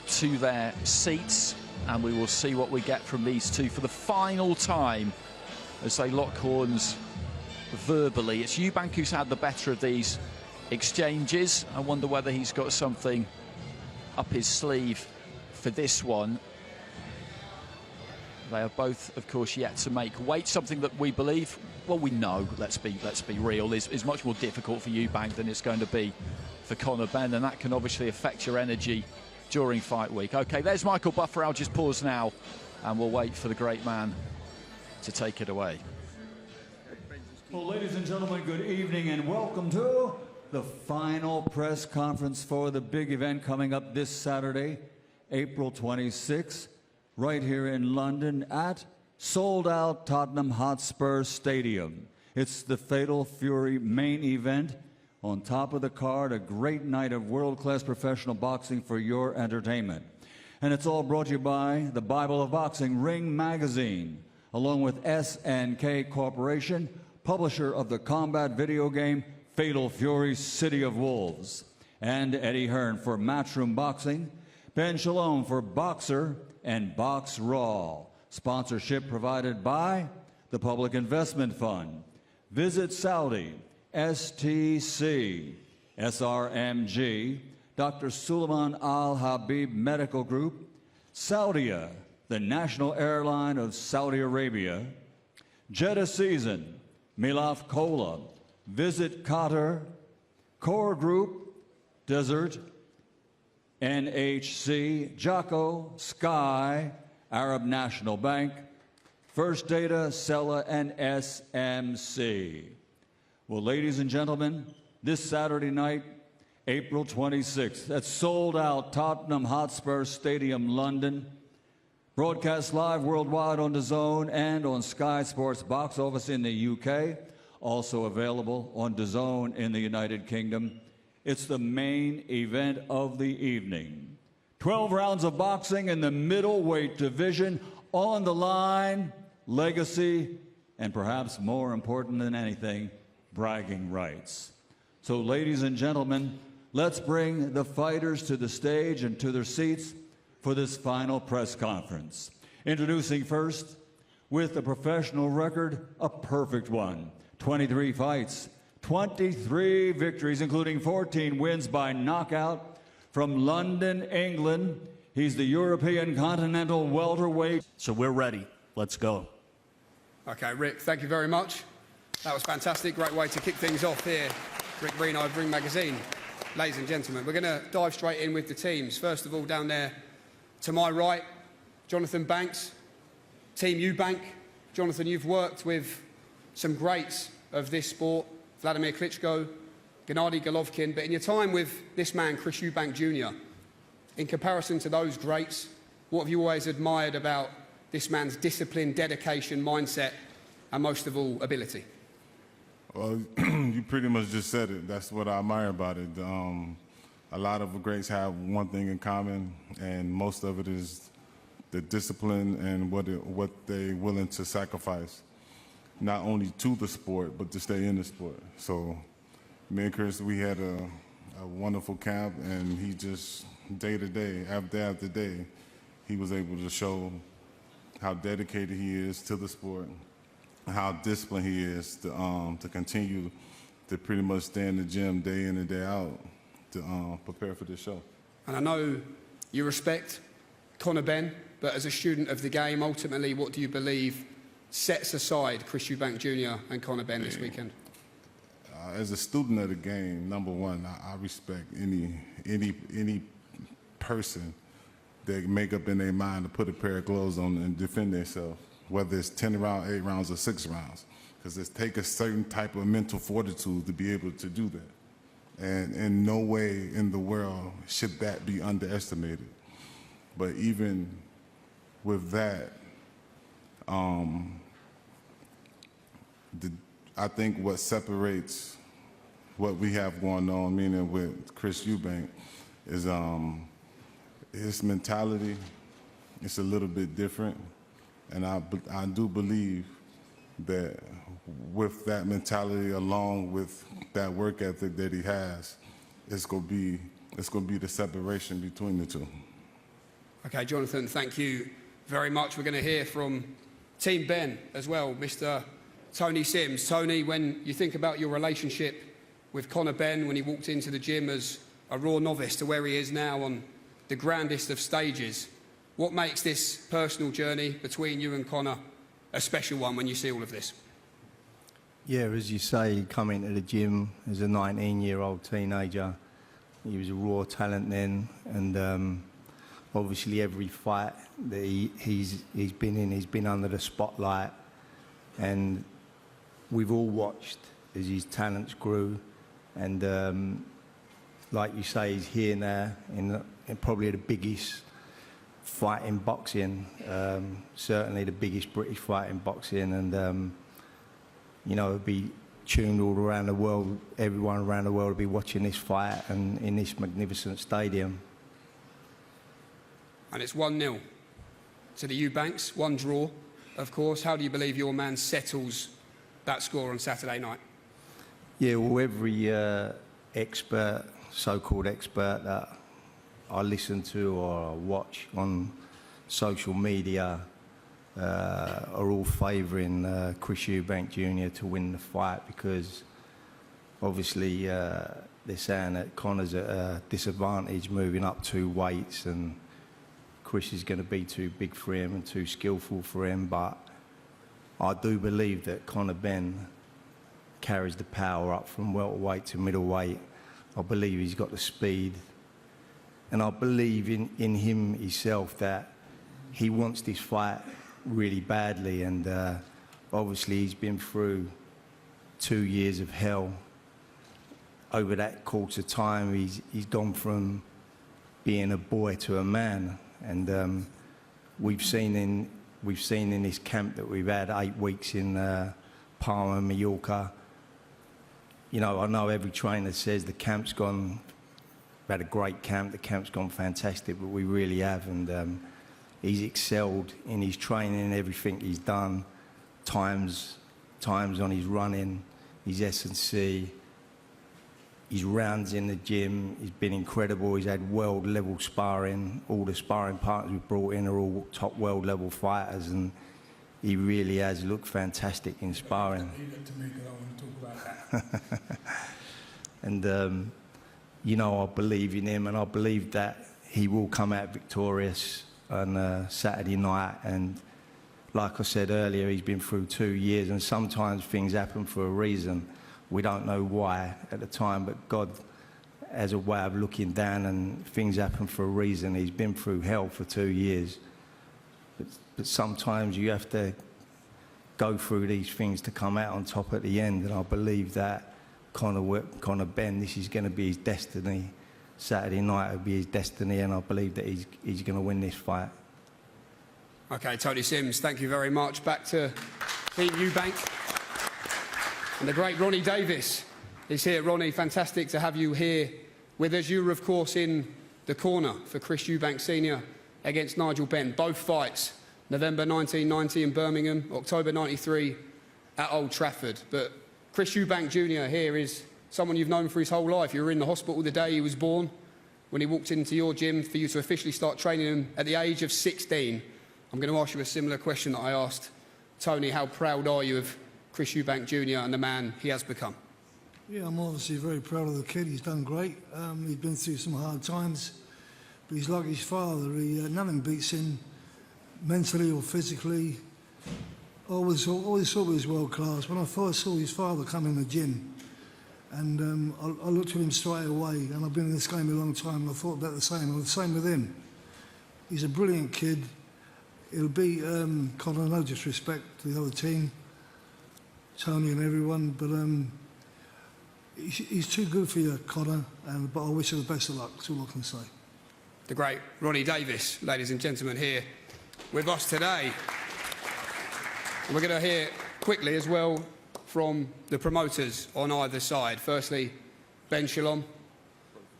to their seats, and we will see what we get from these two for the final time as they lock horns verbally. It's Eubank who's had the better of these exchanges. I wonder whether he's got something up his sleeve for this one. They are both, of course, yet to make weight, something that we believe, well, we know, let's be real, is much more difficult for Eubank than it's going to be for Conor Benn, and that can obviously affect your energy during fight week. Okay, there's Michael Buffer. I'll just pause now, and we'll wait for the great man to take it away. Well, ladies and gentlemen, good evening and welcome to the final press conference for the big event coming up this Saturday, April 26th, right here in London at sold-out Tottenham Hotspur Stadium. It's the Fatal Fury main event. On top of the card, a great night of world-class professional boxing for your entertainment. And it's all brought to you by the Bible of Boxing, Ring Magazine, along with SNK Corporation, publisher of the combat video game Fatal Fury City of Wolves, and Eddie Hearn for Matchroom Boxing, Ben Shalom for Boxer, and Box Raw. Sponsorship provided by the Public Investment Fund, Visit Saudi, STC, SRMG, Dr. Suleiman Al Habib Medical Group, Saudia, the national airline of Saudi Arabia, Jeddah Season, Milaf Cola, Visit Qatar, Core Group, Desert, NHC, Jocko, Sky, Arab National Bank, First Data, Sella, and SMC. Well, ladies and gentlemen, this Saturday night, April 26th, at sold-out Tottenham Hotspur Stadium, London, broadcast live worldwide on DAZN and on Sky Sports box office in the UK, also available on DAZN in the United Kingdom. It's the main event of the evening. 12 rounds of boxing in the middleweight division, on the line, legacy, and perhaps more important than anything, bragging rights. So, ladies and gentlemen, let's bring the fighters to the stage and to their seats for this final press conference. Introducing first, with a professional record, a perfect one. 23 fights, 23 victories, including 14 wins by knockout. From London, England, he's the European Continental welterweight. So we're ready. Let's go. Okay, Rick, thank you very much. That was fantastic. Great way to kick things off here. Rick Reno of Ring Magazine. Ladies and gentlemen, we're going to dive straight in with the teams. First of all, down there to my right, Jonathan Banks, Team Eubank. Jonathan, you've worked with some greats of this sport, Vladimir Klitschko, Gennady Golovkin, but in your time with this man, Chris Eubank Jr., in comparison to those greats, what have you always admired about this man's discipline, dedication, mindset, and most of all, ability? Well, you pretty much just said it. That's what I admire about it. A lot of the greats have one thing in common, and most of it is the discipline and what they're willing to sacrifice, not only to the sport, but to stay in the sport. So me and Chris, we had a wonderful camp, and he just, day to day, after day, he was able to show how dedicated he is to the sport, how disciplined he is to continue to pretty much stay in the gym day in and day out to prepare for this show. And I know you respect Conor Benn, but as a student of the game, ultimately, what do you believe sets aside Chris Eubank Jr. and Conor Benn this weekend? As a student of the game, number one, I respect any person that make up in their mind to put a pair of gloves on and defend themselves, whether it's 10 rounds, 8 rounds, or 6 rounds, because it takes a certain type of mental fortitude to be able to do that. And in no way in the world should that be underestimated. But even with that, I think what separates what we have going on, meaning with Chris Eubank, is his mentality. It's a little bit different, and I do believe that with that mentality, along with that work ethic that he has, it's gonna be the separation between the two. Okay, Jonathan, thank you very much. We're going to hear from Team Benn as well, Mr. Tony Sims. Tony, when you think about your relationship with Conor Benn, when he walked into the gym as a raw novice to where he is now on the grandest of stages, What makes this personal journey between you and Conor a special one when you see all of this? Yeah, as you say, coming to the gym as a 19-year-old teenager, he was a raw talent then, and obviously every fight that he's been in, he's been under the spotlight, and we've all watched as his talents grew, and like you say, he's here now in probably the biggest fight in boxing, certainly the biggest British fight in boxing, and you know, it'll be tuned all around the world. Everyone around the world will be watching this fight and in this magnificent stadium. And it's 1-0 to the Eubanks, one draw, of course. How do you believe your man settles that score on Saturday night? Yeah, well, every expert, so-called expert that I listen to or watch on social media are all favouring Chris Eubank Jr to win the fight, because obviously they're saying that Conor's at a disadvantage moving up 2 weights, and Chris is going to be too big for him and too skillful for him. But I do believe that Benn carries the power up from welterweight to middleweight. I believe he's got the speed, and I believe in him himself that he wants this fight really badly, and obviously he's been through 2 years of hell. Over that course of time, he's gone from being a boy to a man, and we've seen in this camp that we've had 8 weeks in Palma, Mallorca. You know, I know every trainer says the camp's gone, we've had a great camp, the camp's gone fantastic, but we really have, and he's excelled in his training and everything he's done, times on his running, his S&C, his rounds in the gym. He's been incredible. He's had world-level sparring. All the sparring partners we've brought in are all top world-level fighters, and he really has looked fantastic in sparring. And, you know, I believe in him, and I believe that he will come out victorious on Saturday night. And like I said earlier, he's been through 2 years, and sometimes things happen for a reason. We don't know why at the time, but God has a way of looking down, and things happen for a reason. He's been through hell for 2 years. But sometimes you have to go through these things to come out on top at the end, and I believe that Conor Benn, this is going to be his destiny. Saturday night will be his destiny, and I believe that he's going to win this fight. OK, Tony Sims, thank you very much. Back to Team Eubank. And the great Ronnie Davis is here. Ronnie, fantastic to have you here with us. You were, of course, in the corner for Chris Eubank Sr. against Nigel Benn. Both fights, November 1990 in Birmingham, October 93 at Old Trafford. But Chris Eubank Jr. here is someone you've known for his whole life. You were in the hospital the day he was born, when he walked into your gym for you to officially start training him at the age of 16. I'm going to ask you a similar question that I asked Tony. How proud are you of Chris Eubank Jr. and the man he has become? Yeah, I'm obviously very proud of the kid. He's done great. He's been through some hard times, but he's like his father. Nothing beats him, mentally or physically. Always thought he was world class. When I first saw his father come in the gym, and I looked at him straight away, and I've been in this game a long time, and I thought about the same. And the same with him. He's a brilliant kid. He'll beat Conor, no disrespect to the other team, Tony and everyone, but he's too good for you, Conor, but I wish him the best of luck. That's all I can say. The great Ronnie Davis, ladies and gentlemen, here with us today. And we're going to hear quickly as well from the promoters on either side. Firstly, Benn Shalom.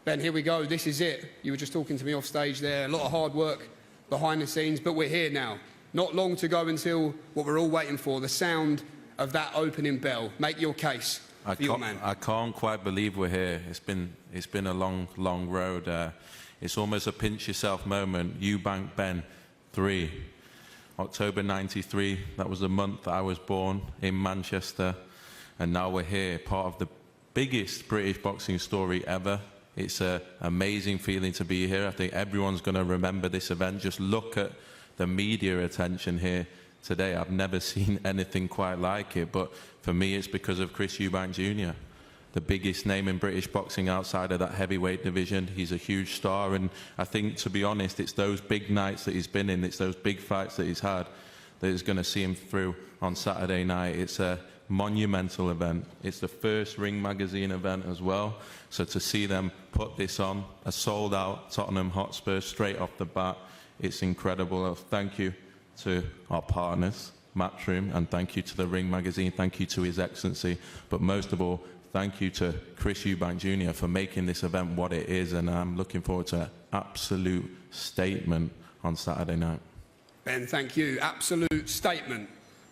Ben, here we go. This is it. You were just talking to me off stage there. A lot of hard work behind the scenes, but we're here now. Not long to go until what we're all waiting for, the sound of that opening bell. Make your case for your man. I can't quite believe we're here. It's been a long, long road. It's almost a pinch yourself moment. Eubank Benn 3. October 93, that was the month that I was born in Manchester, and now we're here, part of the biggest British boxing story ever, It's an amazing feeling to be here. I think everyone's going to remember this event. Just look at the media attention here today. I've never seen anything quite like it, but for me it's because of Chris Eubank Jr., the biggest name in British boxing outside of that heavyweight division. He's a huge star, and I think, to be honest, it's those big nights that he's been in, it's those big fights that he's had that is going to see him through on Saturday night. It's a monumental event. It's the first Ring Magazine event as well, so to see them put this on, a sold-out Tottenham Hotspur straight off the bat, it's incredible. Thank you to our partners, Matchroom, and thank you to the Ring Magazine, thank you to His Excellency, but most of all, thank you to Chris Eubank Jr. for making this event what it is, and I'm looking forward to an absolute statement on Saturday night. Ben, thank you. Absolute statement.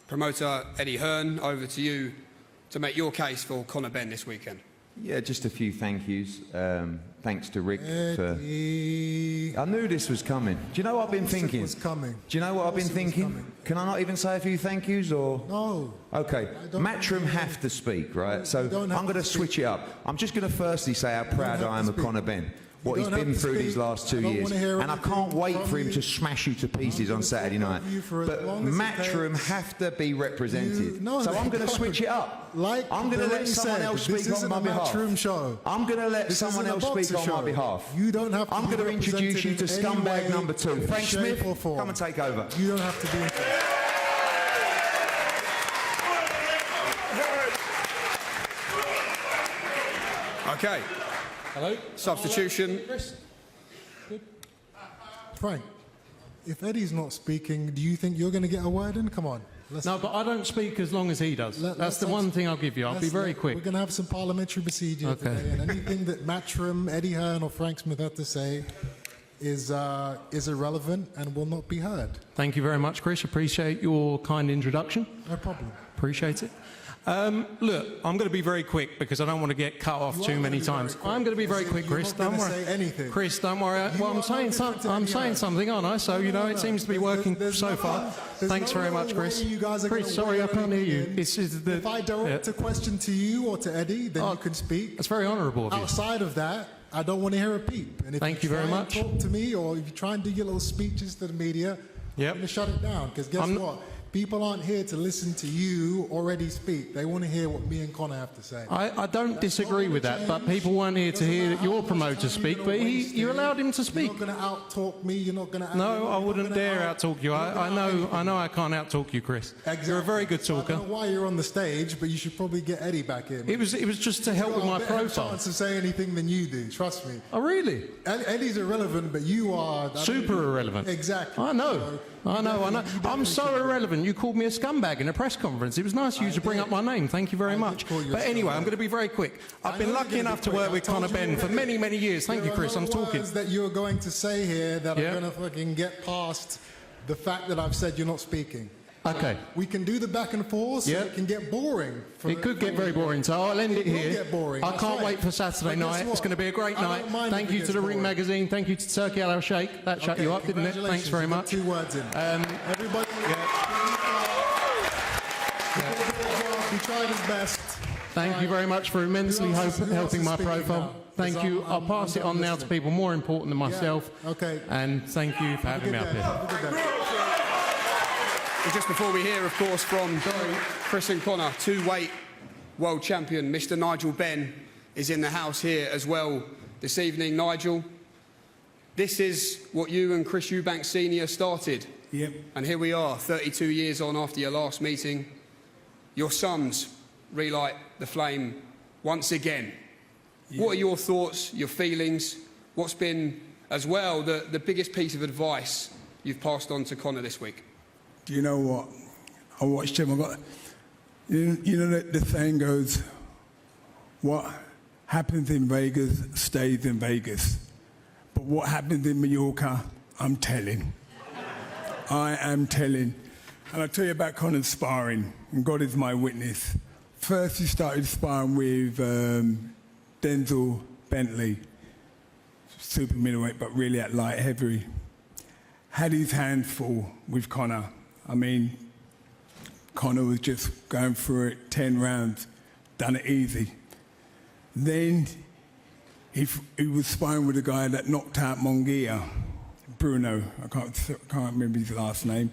Promoter Eddie Hearn, over to you to make your case for Conor Benn this weekend. Yeah, just a few thank yous. Thanks to Rick for... I knew this was coming. Do you know what I've been thinking? Do you know what I've been thinking? Can I not even say a few thank yous, or...? No. Okay, Matchroom have to speak, right? So I'm going to switch it up. I'm just going to firstly say how proud I am of Conor Benn, what he's been through these last 2 years. And I can't wait for him to smash you to pieces on Saturday night. But Matchroom have to be represented. So I'm going to switch it up. I'm going to let someone else speak on my behalf. I'm going to let someone else speak on my behalf. You don't have to. I'm going to introduce you to scumbag number 2. Frank Smith, come and take over. You don't have to be... Okay. Hello? Substitution. Chris? Good. Frank, if Eddie's not speaking, do you think you're going to get a word in? Come on. No, but I don't speak as long as he does. That's the one thing I'll give you. I'll be very quick. We're going to have some parliamentary procedure today, and anything that Matchroom, Eddie Hearn or Frank Smith have to say is irrelevant and will not be heard. Thank you very much, Chris. Appreciate your kind introduction. No problem. Appreciate it. Look, I'm going to be very quick because I don't want to get cut off too many times. I'm going to be very quick, Chris. Don't worry. Say anything. Chris, don't worry. Well, I'm saying something, aren't I? So, you know, it seems to be working so far. Thanks very much, Chris. Chris, sorry, I can't hear you. If I direct a question to you or to Eddie, then you can speak. That's very honourable of you. Outside of that, I don't want to hear a peep. And if Thank you very much. Talk to me, or if you try and do your little speeches to the media, I'm going to shut it down. Because guess what? People aren't here to listen to you already speak. They want to hear what me and Conor have to say. I don't disagree with that, but people weren't here to hear your promoter speak, but you allowed him to speak. You're not going to out-talk me. You're not going to... No, I wouldn't dare out-talk you. I know I can't out-talk you, Chris. Exactly. You're a very good talker. I don't know why you're on the stage, but you should probably get Eddie back in. It was just to help with my profile. Chance to say anything than you do, trust me. Oh, really? Eddie's irrelevant, but you are... Super irrelevant. Exactly. I know. I know. I'm so irrelevant. You called me a scumbag in a press conference. It was nice of you to bring up my name. Thank you very much. But anyway, I'm going to be very quick. I've been lucky enough to work with Conor Benn for many, many years. Thank you, Chris. I'm talking. That you're going to say here that I'm going to fucking get past the fact that I've said you're not speaking. Okay. We can do the back and forth, so it can get boring. It could get very boring, so I'll end it here. Get boring. I can't wait for Saturday night. It's going to be a great night. Thank you to the Ring Magazine. Thank you to Turkey Al Sheikh. That shut you up, didn't it? Thanks very much. 2 words in. Everybody. He tried his best. Thank you very much for immensely helping my profile. Thank you. I'll pass it on now to people more important than myself. Okay. And thank you for having me up here. And just before we hear, of course, from Chris and Conor, 2-weight world champion, Mr. Nigel Benn, is in the house here as well this evening. Nigel, this is what you and Chris Eubank Sr. started. Yep. And here we are, 32 years on after your last meeting. Your sons relight the flame once again. Yep. What are your thoughts, your feelings? What's been, as well, the biggest piece of advice you've passed on to Conor this week? Do you know what? I watched him. You know the saying goes, what happens in Vegas stays in Vegas. But what happens in Mallorca, I'm telling. I am telling. And I'll tell you about Conor's sparring, and God is my witness. First he started sparring with Denzel Bentley, super middleweight, but really at light heavy. Had his hands full with Conor. I mean, Conor was just going through it, 10 rounds, done it easy. Then he was sparring with a guy that knocked out Mongia, Bruno. I can't remember his last name.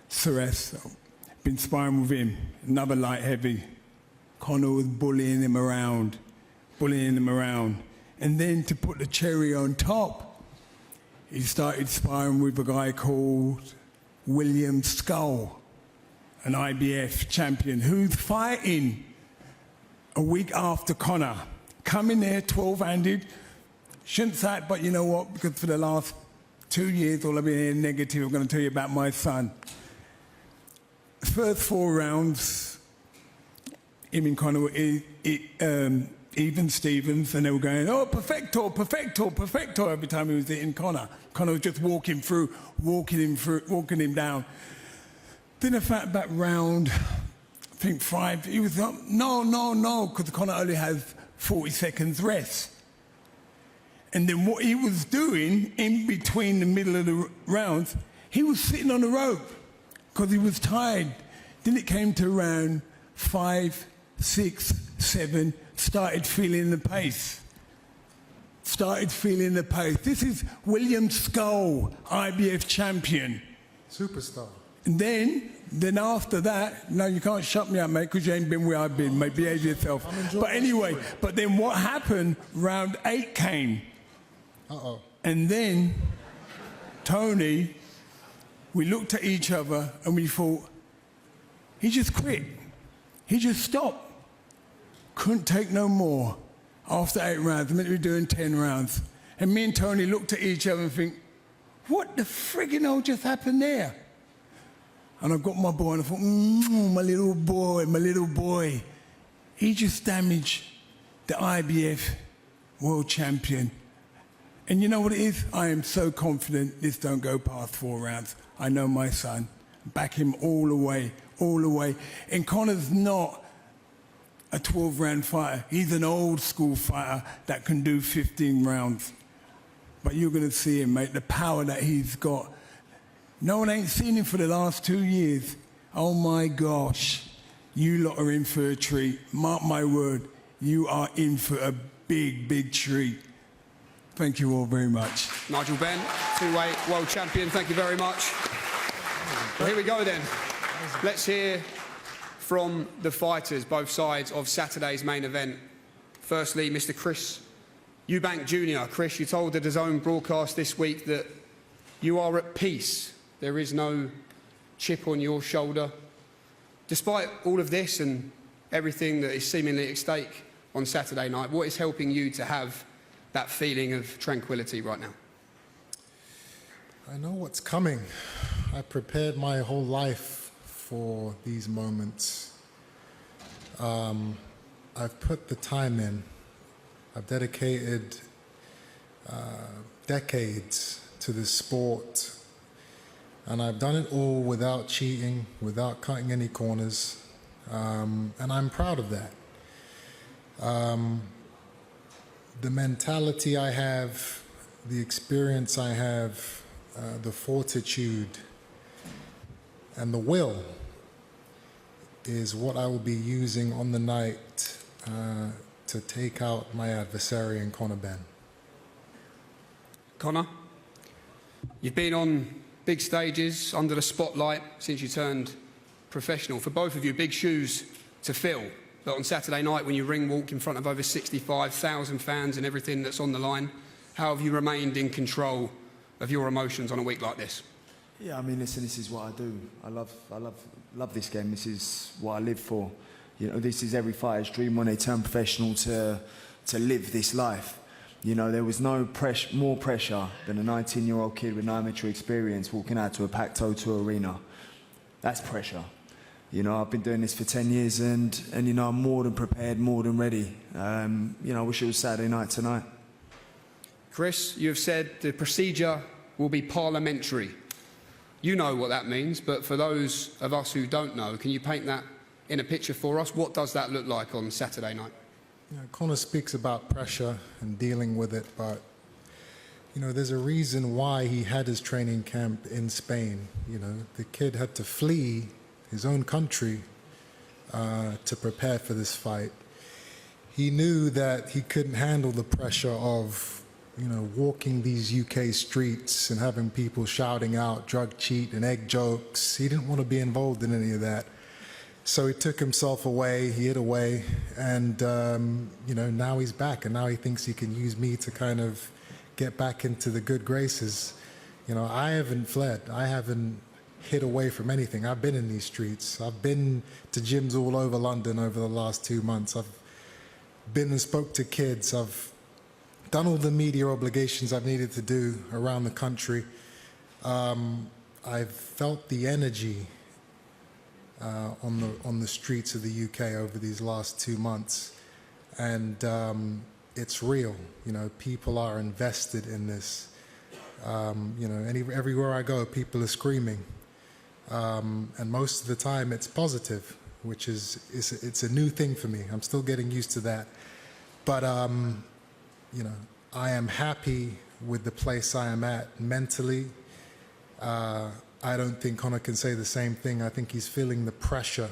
Suarez. Been sparring with him. Another light heavy. Conor was bullying him around. And then to put the cherry on top, he started sparring with a guy called William Skull, an IBF champion, who's fighting a week after Conor. Coming there 12-handed. Shouldn't say it, but you know what? Because for the last 2 years, all I've been hearing negative, I'm going to tell you about my son. First 4 rounds, him and Conor were even Stevens, and they were going, oh, perfecto, perfecto, perfecto, every time he was hitting Conor. Conor was just walking him down. Then I found about round, I think 5, he was up, no, because Conor only has 40 seconds rest. And then what he was doing in between the middle of the rounds, he was sitting on the rope because he was tired. Then it came to round 5, 6, 7, started feeling the pace. This is William Skull, IBF champion. Superstar. And then after that, no, you can't shut me up, mate, because you ain't been where I've been, mate. Behave yourself. But anyway, but then what happened, round 8 came. Uh-oh. And then, Tony, we looked at each other and we thought, he just quit. He just stopped. Couldn't take no more. After 8 rounds, meant to be doing 10 rounds. And me and Tony looked at each other and think, what the friggin' hell just happened there? And I got my boy and I thought, my little boy. He just damaged the IBF world champion. And you know what it is? I am so confident this don't go past 4 rounds. I know my son. Back him all the way. And Conor's not a 12-round fighter. He's an old school fighter that can do 15 rounds. But you're going to see him, mate, the power that he's got. No one ain't seen him for the last 2 years. Oh my gosh. You lot are in for a treat. Mark my word. You are in for a big, big treat. Thank you all very much. Nigel Benn, 2-weight world champion, thank you very much. Well, here we go then. Let's hear from the fighters, both sides of Saturday's main event. Firstly, Mr. Chris Eubank Jr. Chris, you told the DAZN broadcast this week that you are at peace. There is no chip on your shoulder. Despite all of this and everything that is seemingly at stake on Saturday night, what is helping you to have that feeling of tranquility right now? I know what's coming. I prepared my whole life for these moments. I've put the time in. I've dedicated decades to this sport, and I've done it all without cheating, without cutting any corners, and I'm proud of that. The mentality I have, the experience I have, the fortitude and the will is what I will be using on the night to take out my adversary in Conor Benn. Conor, you've been on big stages, under the spotlight, since you turned professional. For both of you, big shoes to fill. But on Saturday night, when you ring walk in front of over 65,000 fans and everything that's on the line, how have you remained in control of your emotions on a week like this? Yeah, I mean, listen, this is what I do. I love this game. This is what I live for. You know, this is every fighter's dream when they turn professional to live this life. You know, there was no more pressure than a 19-year-old kid with no amateur experience walking out to a packed O2 arena. That's pressure. You know, I've been doing this for 10 years and you know, I'm more than prepared, more than ready. You know, I wish it was Saturday night tonight. Chris, you have said the procedure will be parliamentary. You know what that means, but for those of us who don't know, can you paint that in a picture for us? What does that look like on Saturday night? Yeah, Conor speaks about pressure and dealing with it, but you know, there's a reason why he had his training camp in Spain. You know, the kid had to flee his own country to prepare for this fight. he knew that he couldn't handle the pressure of, walking these UK streets and having people shouting out drug cheat and egg jokes. He didn't want to be involved in any of that. So he took himself away, he hid away, and, now he's back, and now he thinks he can use me to kind of get back into the good graces. I haven't fled. I haven't hid away from anything. I've been in these streets. I've been to gyms all over London over the last 2 months. I've been and spoke to kids. I've done all the media obligations I've needed to do around the country. I've felt the energy on the streets of the UK over these last 2 months, and it's real. People are invested in this. Everywhere I go, people are screaming, and most of the time it's positive, which it's a new thing for me. I'm still getting used to that, but I am happy with the place I am at mentally. I don't think Conor can say the same thing. I think he's feeling the pressure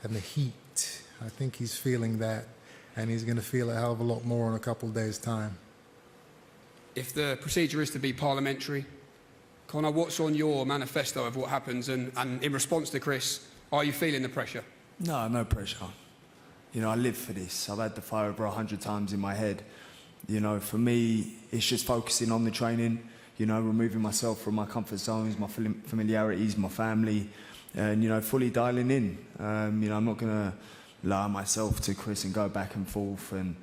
and the heat. I think he's feeling that, and he's going to feel a hell of a lot more in a couple of days' time. If the procedure is to be parliamentary, Conor, what's on your manifesto of what happens? And in response to Chris, are you feeling the pressure? No pressure. I live for this. I've had the fire over 100 times in my head. For me, it's just focusing on the training, removing myself from my comfort zones, my familiarities, my family, and, fully dialing in. I'm not going to allow myself to Chris and go back and forth and,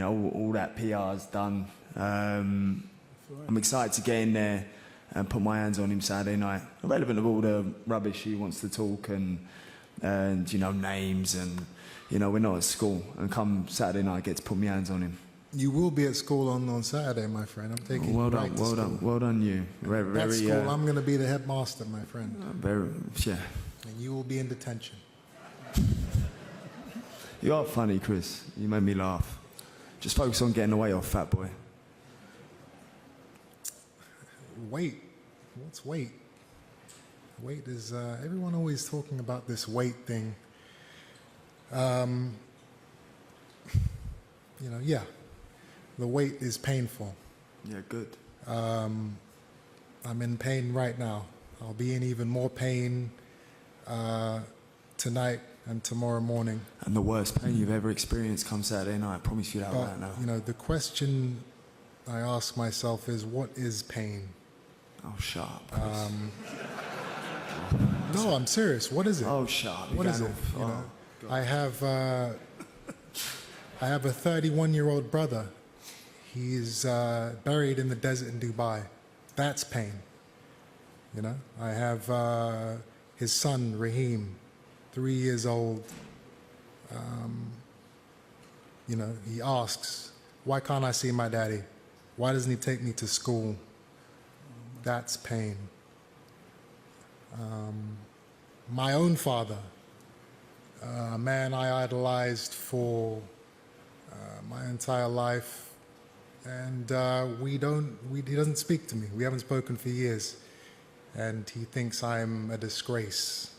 all that PR's done. I'm excited to get in there and put my hands on him Saturday night, irrelevant of all the rubbish he wants to talk and names and, we're not at school. And come Saturday night, I get to put my hands on him. You will be at school on Saturday, my friend. I'm taking you right to school. Well done, you. At school, I'm going to be the headmaster, my friend. Yeah. And you will be in detention. You are funny, Chris. You made me laugh. Just focus on getting away off, fat boy. Weight. What's weight? Weight is, everyone always talking about this weight thing. Yeah, the weight is painful. Yeah, good. I'm in pain right now. I'll be in even more pain tonight and tomorrow morning. And the worst pain you've ever experienced comes Saturday night. I promise you that right now. The question I ask myself is, what is pain? Oh, shut up, Chris. No, I'm serious. What is it? Oh, shut up. What is it? I have a 31-year-old brother. He's buried in the desert in Dubai. That's pain. I have his son, Raheem, 3 years old. He asks, why can't I see my daddy? Why doesn't he take me to school? That's pain. My own father, a man I idolized for my entire life, and he doesn't speak to me. We haven't spoken for years, and he thinks I'm a disgrace.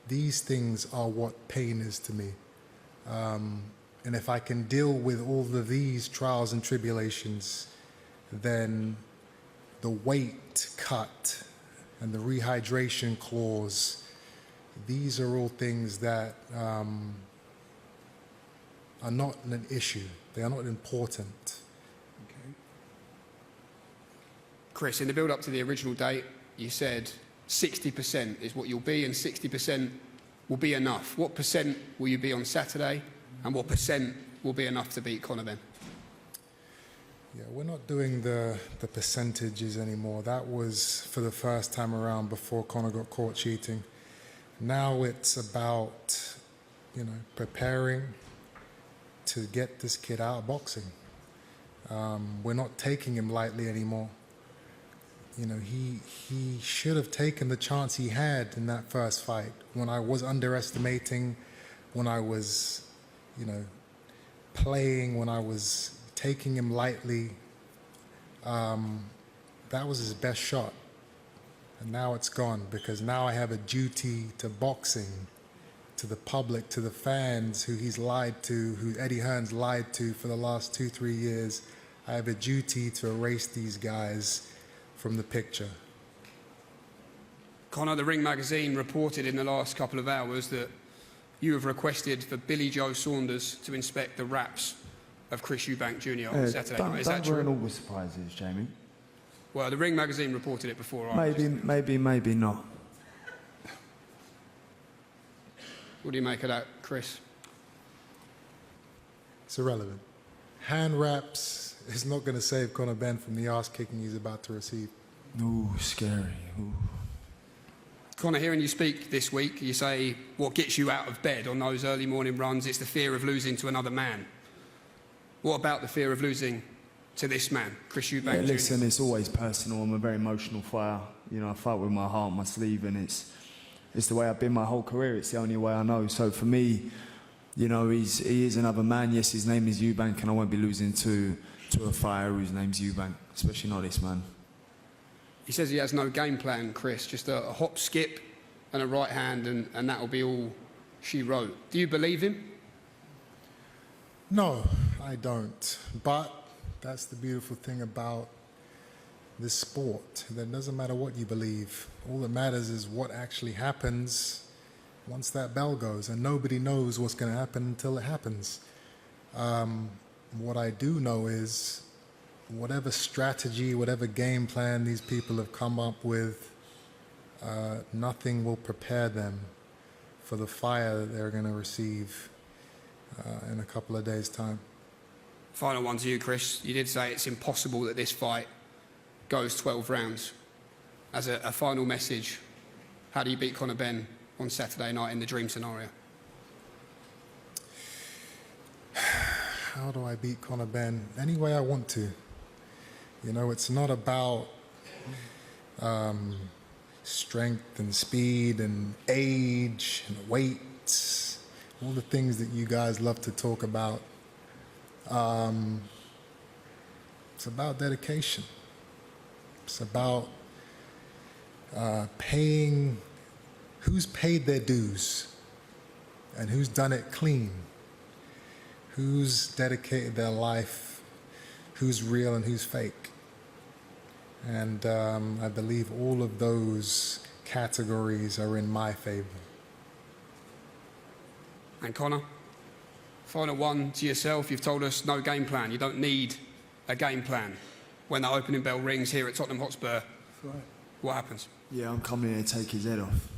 These things are what pain is to me. And if I can deal with all of these trials and tribulations, then the weight cut and the rehydration clause, these are all things that are not an issue. They are not important. Okay. Chris, in the build-up to the original date, you said 60% is what you'll be and 60% will be enough. What percent will you be on Saturday, and what percent will be enough to beat Conor Benn? Yeah, we're not doing the percentages anymore. That was for the first time around before Conor got caught cheating. Now it's about, preparing to get this kid out of boxing. We're not taking him lightly anymore. He should have taken the chance he had in that first fight. When I was underestimating, when I was, playing, when I was taking him lightly, that was his best shot. And now it's gone, because now I have a duty to boxing to the public, to the fans who he's lied to, who Eddie Hearn's lied to for the last 2-3 years. I have a duty to erase these guys from the picture. Conor, the Ring magazine reported in the last couple of hours that you have requested for Billy Joe Saunders to inspect the raps of Chris Eubank Jr. on Saturday night. Is that true? Don't ruin all the surprises, Jamie. Well, the Ring magazine reported it before. Maybe not. What do you make of that, Chris? It's irrelevant. Hand wraps is not going to save Conor Benn from the ass kicking he's about to receive. Ooh, scary. Ooh. Conor, hearing you speak this week, you say what gets you out of bed on those early morning runs, it's the fear of losing to another man. What about the fear of losing to this man, Chris Eubank Jr.? Listen, it's always personal. I'm a very emotional fighter. You know, I fight with my heart on my sleeve, and it's the way I've been my whole career. It's the only way I know. So for me, you know, he is another man. Yes, his name is Eubank, and I won't be losing to a fighter whose name's Eubank, especially not this man. He says he has no game plan, Chris, just a hop, skip and a right hand, and that'll be all she wrote. Do you believe him? No, I don't. But that's the beautiful thing about this sport. That doesn't matter what you believe. All that matters is what actually happens once that bell goes, and nobody knows what's going to happen until it happens. What I do know is whatever strategy, whatever game plan these people have come up with, nothing will prepare them for the fire that they're going to receive in a couple of days' time. Final one to you, Chris. You did say it's impossible that this fight goes 12 rounds. As a final message, how do you beat Conor Benn on Saturday night in the dream scenario? How do I beat Conor Benn? Any way I want to. You know, it's not about strength and speed and age and weight, all the things that you guys love to talk about. It's about dedication. It's about paying, who's paid their dues and who's done it clean, who's dedicated their life, who's real and who's fake. And I believe all of those categories are in my favor. And Conor, final one to yourself. You've told us no game plan. You don't need a game plan. When that opening bell rings here at Tottenham Hotspur, right. What happens? Yeah, I'm coming here to take his head off.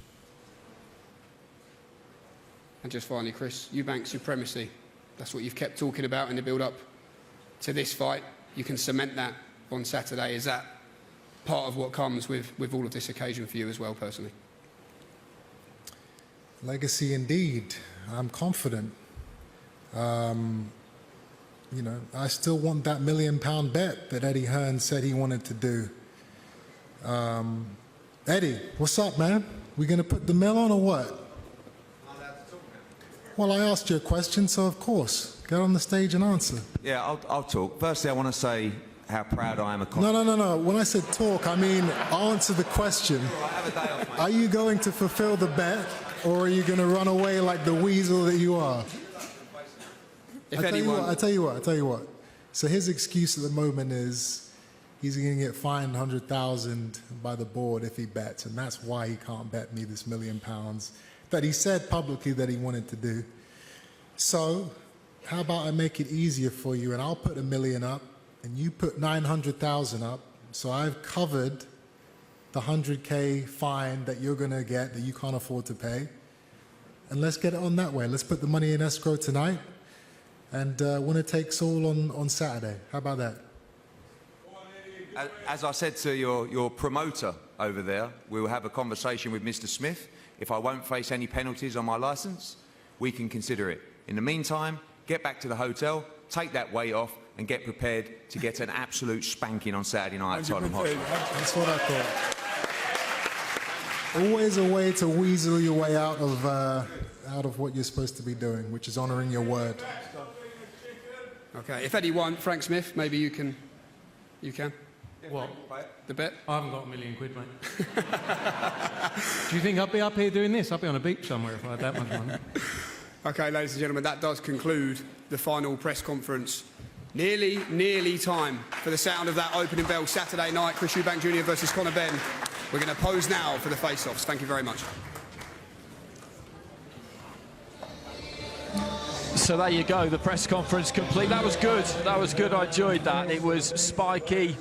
And just finally, Chris, Eubank supremacy. That's what you've kept talking about in the build-up to this fight. You can cement that on Saturday. Is that part of what comes with all of this occasion for you as well, personally? Legacy indeed. I'm confident. You know, I still want that £1 million bet that Eddie Hearn said he wanted to do. Eddie, what's up, man? We going to put the mill on or what? Well, I asked you a question, so of course, get on the stage and answer. Yeah, I'll talk. Firstly, I want to say how proud I am of Conor. No. When I said talk, I mean answer the question. Have a day off, mate. Are you going to fulfill the bet, or are you going to run away like the weasel that you are? I tell you what. So his excuse at the moment is he's going to get fined 100,000 by the board if he bets, and that's why he can't bet me this £1 million that he said publicly that he wanted to do. So how about I make it easier for you, and I'll put $1 million up, and you put 900,000 up, so I've covered the 100K fine that you're going to get that you can't afford to pay, and let's get it on that way. Let's put the money in escrow tonight, and winner takes all on Saturday. How about that? As I said to your promoter over there, we'll have a conversation with Mr. Smith. If I won't face any penalties on my licence, we can consider it. In the meantime, get back to the hotel, take that weight off, and get prepared to get an absolute spanking on Saturday night at Tottenham Hotspur. That's what I thought. Always a way to weasel your way out of what you're supposed to be doing, which is honouring your word. Okay, if Eddie won, Frank Smith, maybe you can. What? The bet? I haven't got £1 million, mate. Do you think I'd be up here doing this? I'd be on a beach somewhere if I had that much money. Okay, ladies and gentlemen, that does conclude the final press conference. Nearly time for the sound of that opening bell Saturday night. Chris Eubank Jr versus Conor Benn. We're going to pose now for the face-offs. Thank you very much. So there you go, the press conference complete. That was good. That was good. I enjoyed that. It was spiky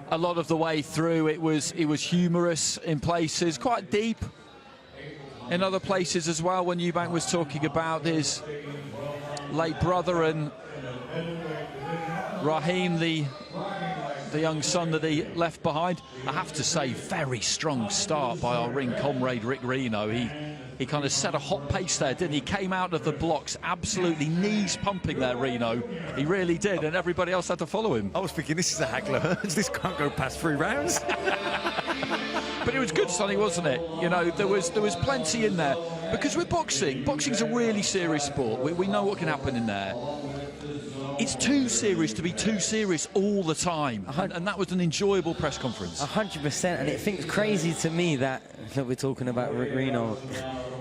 a lot of the way through. It was humorous in places, quite deep in other places as well, when Eubank was talking about his late brother and Raheem, the young son that he left behind. I have to say, very strong start by our ring comrade Rick Reno. He kind of set a hot pace there, didn't he? Came out of the blocks absolutely knees pumping there, Reno. He really did, and everybody else had to follow him. I was thinking, this is a haggler. This can't go past 3 rounds. But it was good, Sonny, wasn't it? You know, there was plenty in there. Because with boxing's a really serious sport. We know what can happen in there. It's too serious to be too serious all the time. And that was an enjoyable press conference. 100%. And it's crazy to me that we're talking about Rick Reno.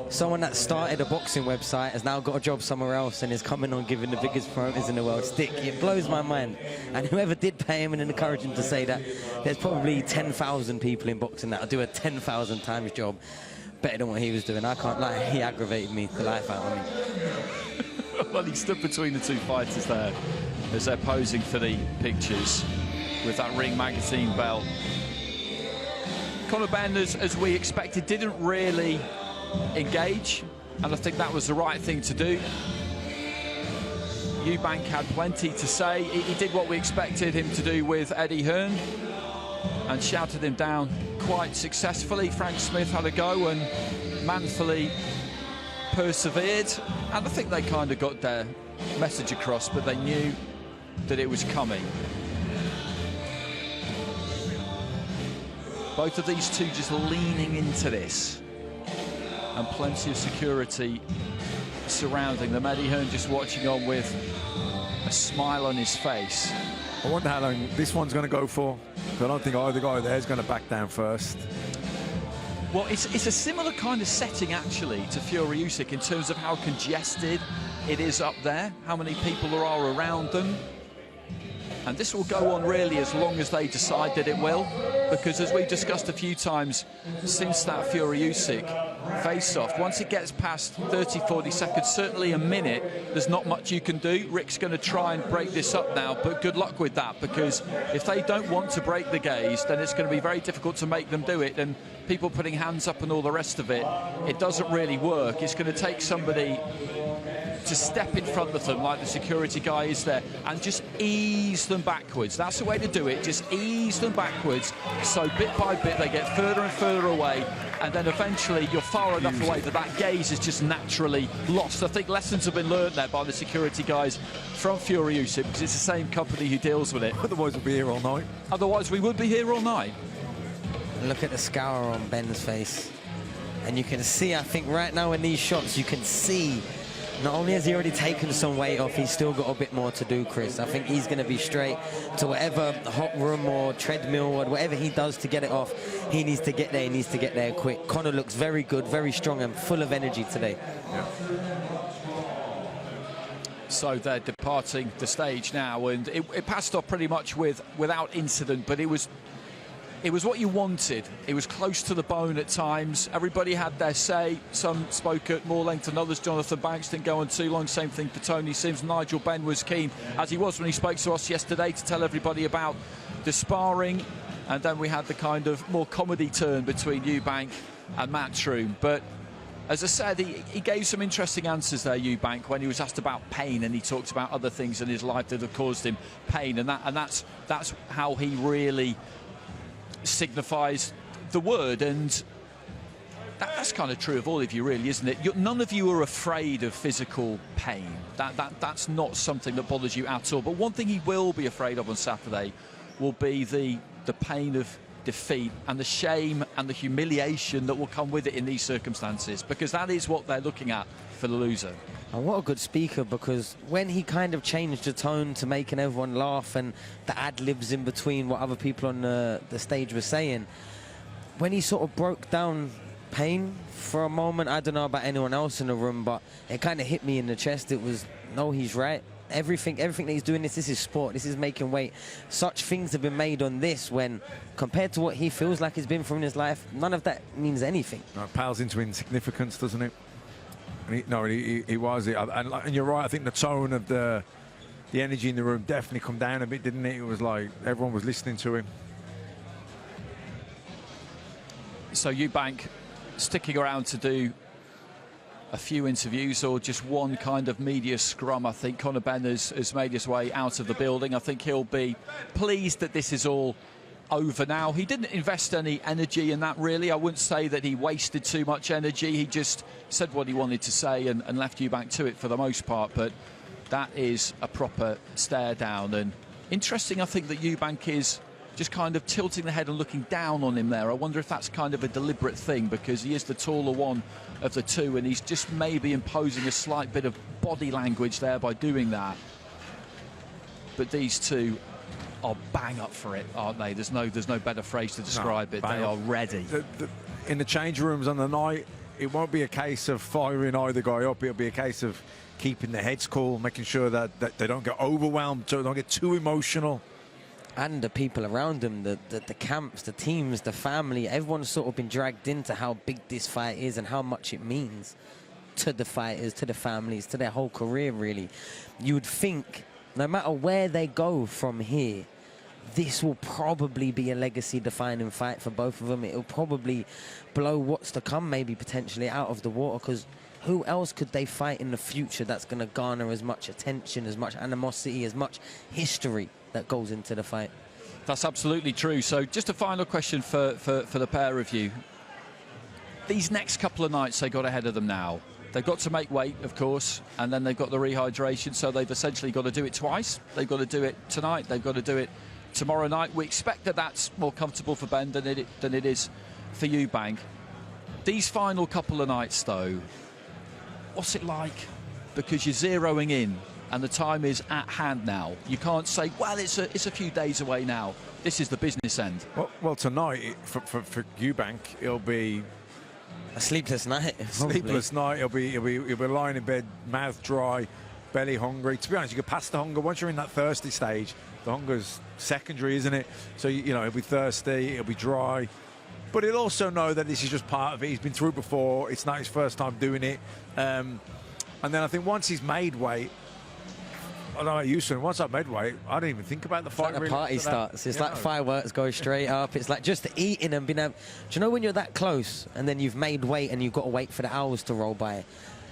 Someone that started a boxing website has now got a job somewhere else and is coming on giving the biggest promoters in the world stick. It blows my mind. And whoever did pay him and encourage him to say that, there's probably 10,000 people in boxing that will do a 10,000 times job better than what he was doing. I can't lie, he aggravated me the life out of me. Well, he stood between the two fighters there as they're posing for the pictures with that Ring magazine bell. Conor Benn, as we expected, didn't really engage, and I think that was the right thing to do. Eubank had plenty to say. He did what we expected him to do with Eddie Hearn and shouted him down quite successfully. Frank Smith had a go and manfully persevered, and I think they kind of got their message across, but they knew that it was coming. Both of these two just leaning into this, and plenty of security surrounding them. Eddie Hearn just watching on with a smile on his face. I wonder how long this one's going to go for. I don't think either guy there is going to back down first. Well, it's a similar kind of setting, actually, to Fury Usyk in terms of how congested it is up there, how many people there are around them. And this will go on really as long as they decide that it will, because as we've discussed a few times since that Fury Usyk face-off, once it gets past 30, 40 seconds, certainly a minute, there's not much you can do. Rick's going to try and break this up now, but good luck with that, because if they don't want to break the gaze, then it's going to be very difficult to make them do it. And people putting hands up and all the rest of it, it doesn't really work. It's going to take somebody to step in front of them like the security guy is there and just ease them backwards. That's the way to do it, just ease them backwards, so bit by bit they get further and further away, and then eventually you're far enough away that that gaze is just naturally lost. I think lessons have been learned there by the security guys from Fury Usyk, because it's the same company who deals with it. Otherwise we'll be here all night. Otherwise we would be here all night. Look at the scour on Benn's face, and you can see, I think right now in these shots you can see not only has he already taken some weight off, he's still got a bit more to do, Chris. I think he's going to be straight to whatever hot room or treadmill or whatever he does to get it off. He needs to get there, he needs to get there quick. Conor looks very good, very strong and full of energy today. Yeah. So they're departing the stage now, and it passed off pretty much without incident, but it was what you wanted. It was close to the bone at times. Everybody had their say. Some spoke at more length than others. Jonathan Banks didn't go on too long. Same thing for Tony Sims. Nigel Benn was keen, as he was when he spoke to us yesterday, to tell everybody about the sparring. And then we had the kind of more comedy turn between Eubank and Matchroom. But as I said, he gave some interesting answers there, Eubank, when he was asked about pain, and he talked about other things in his life that have caused him pain. And that's how he really signifies the word, and that's kind of true of all of you, really, isn't it? None of you are afraid of physical pain. That's not something that bothers you at all. But one thing he will be afraid of on Saturday will be the pain of defeat and the shame and the humiliation that will come with it in these circumstances, because that is what they're looking at for the loser. And what a good speaker, because when he kind of changed the tone to making everyone laugh and the ad-libs in between what other people on the stage were saying, when he sort of broke down pain for a moment, I don't know about anyone else in the room, but it kind of hit me in the chest. It was, no, he's right. Everything that he's doing, this is sport, this is making weight. Such things have been made on this when, compared to what he feels like he's been through in his life, none of that means anything. No, it pales into insignificance, doesn't it? And he was it. And you're right, I think the tone of the energy in the room definitely come down a bit, didn't it? It was like everyone was listening to him. So Eubank sticking around to do a few interviews or just one kind of media scrum. I think Conor Benn has made his way out of the building. I think he'll be pleased that this is all over now. He didn't invest any energy in that, really. I wouldn't say that he wasted too much energy. He just said what he wanted to say and left Eubank to it for the most part. But that is a proper stare down. And interesting, I think, that Eubank is just kind of tilting the head and looking down on him there. I wonder if that's kind of a deliberate thing, because he is the taller one of the two, and he's just maybe imposing a slight bit of body language there by doing that. But these two are bang up for it, aren't they? There's no better phrase to describe it. They are ready. In the change rooms on the night, it won't be a case of firing either guy up. It'll be a case of keeping their heads cool, making sure that they don't get overwhelmed, so they don't get too emotional. And the people around them, the camps, the teams, the family, everyone's sort of been dragged into how big this fight is and how much it means to the fighters, to the families, to their whole career, really. You would think, no matter where they go from here, this will probably be a legacy-defining fight for both of them. It'll probably blow what's to come, maybe potentially, out of the water, because who else could they fight in the future that's going to garner as much attention, as much animosity, as much history that goes into the fight? That's absolutely true. So just a final question for the pair of you. These next couple of nights they got ahead of them now. They've got to make weight, of course, and then they've got the rehydration, so they've essentially got to do it twice. They've got to do it tonight, they've got to do it tomorrow night. We expect that that's more comfortable for Benn than it is for Eubank. These final couple of nights, though, what's it like? Because you're zeroing in, and the time is at hand now. You can't say, well, it's a few days away now. This is the business end. Well, tonight, for Eubank, it'll be a sleepless night. Sleepless night. He'll be lying in bed, mouth dry, belly hungry. To be honest, you get past the hunger. Once you're in that thirsty stage, the hunger's secondary, isn't it? So, you know, he'll be thirsty, he'll be dry. But he'll also know that this is just part of it. He's been through before. It's not his first time doing it. And then I think once he's made weight, I don't know about you, son. Once I've made weight, I don't even think about the fight. It's like the party starts. It's like fireworks go straight up. It's like just eating and being able... Do you know when you're that close and then you've made weight and you've got to wait for the hours to roll by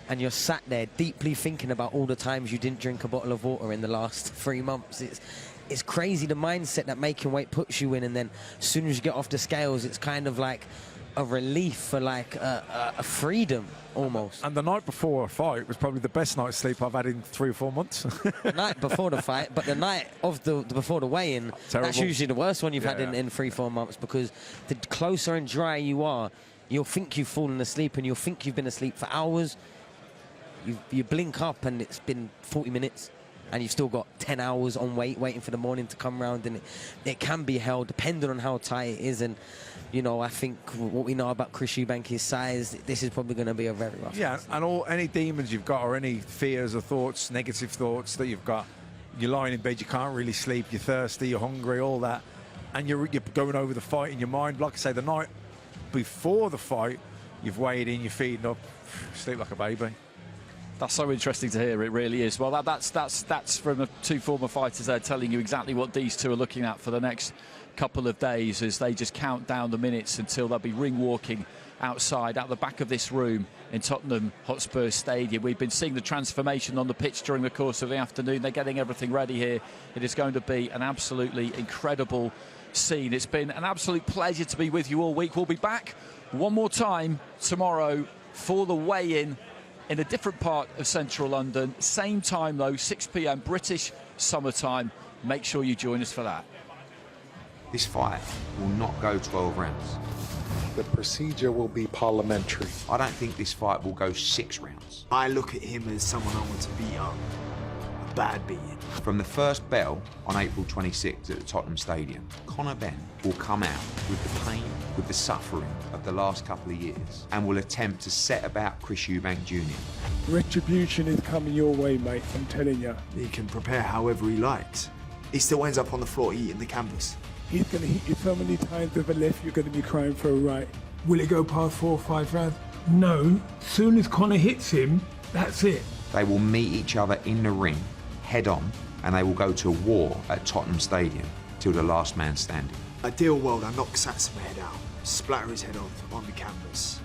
and you're sat there deeply thinking about all the times you didn't drink a bottle of water in the last 3 months? It's crazy the mindset that making weight puts you in, and then as soon as you get off the scales, it's kind of like a relief, for like a freedom almost. And the night before a fight was probably the best night's sleep I've had in 3 or 4 months. The night before the fight, but the night of before the weigh-in, that's usually the worst one you've had in 3 or 4 months, because the closer and drier you are, you'll think you've fallen asleep and you'll think you've been asleep for hours. You blink up and it's been 40 minutes. And you've still got 10 hours on waiting for the morning to come round, and it can be hell depending on how tight it is. And you know, I think what we know about Chris Eubank, his size, this is probably going to be a very rough fight. And any demons you've got, or any fears or thoughts, negative thoughts that you've got, you're lying in bed, you can't really sleep, you're thirsty, you're hungry, all that, and you're going over the fight in your mind. Like I say, the night before the fight, you've weighed in, you're feeding up, sleep like a baby. That's so interesting to hear. It really is. Well, that's from the two former fighters there, telling you exactly what these two are looking at for the next couple of days, as they just count down the minutes until they'll be ring walking outside, out the back of this room in Tottenham Hotspur Stadium. We've been seeing the transformation on the pitch during the course of the afternoon. They're getting everything ready here. It is going to be an absolutely incredible scene. It's been an absolute pleasure to be with you all week. We'll be back one more time tomorrow for the weigh-in in a different part of central London. Same time, though, 6 p.m. British summertime. Make sure you join us for that. This fight will not go 12 rounds. The procedure will be parliamentary. I don't think this fight will go 6 rounds. I look at him as someone I want to beat up. A bad beating. From the first bell on April 26th at the Tottenham Stadium, Conor Benn will come out with the pain, with the suffering of the last couple of years, and will attempt to set about Chris Eubank Jr. Retribution is coming your way, mate, I'm telling you. He can prepare however he likes. He still ends up on the floor eating the canvas. He's going to hit you so many times with a left, you're going to be crying for a right. Will it go past 4 or 5 rounds? No. Soon as Conor hits him, that's it. They will meet each other in the ring, head on, and they will go to war at Tottenham Stadium till the last man standing. Ideal world, I knock Satsuma head out, splatter his head off on the canvas.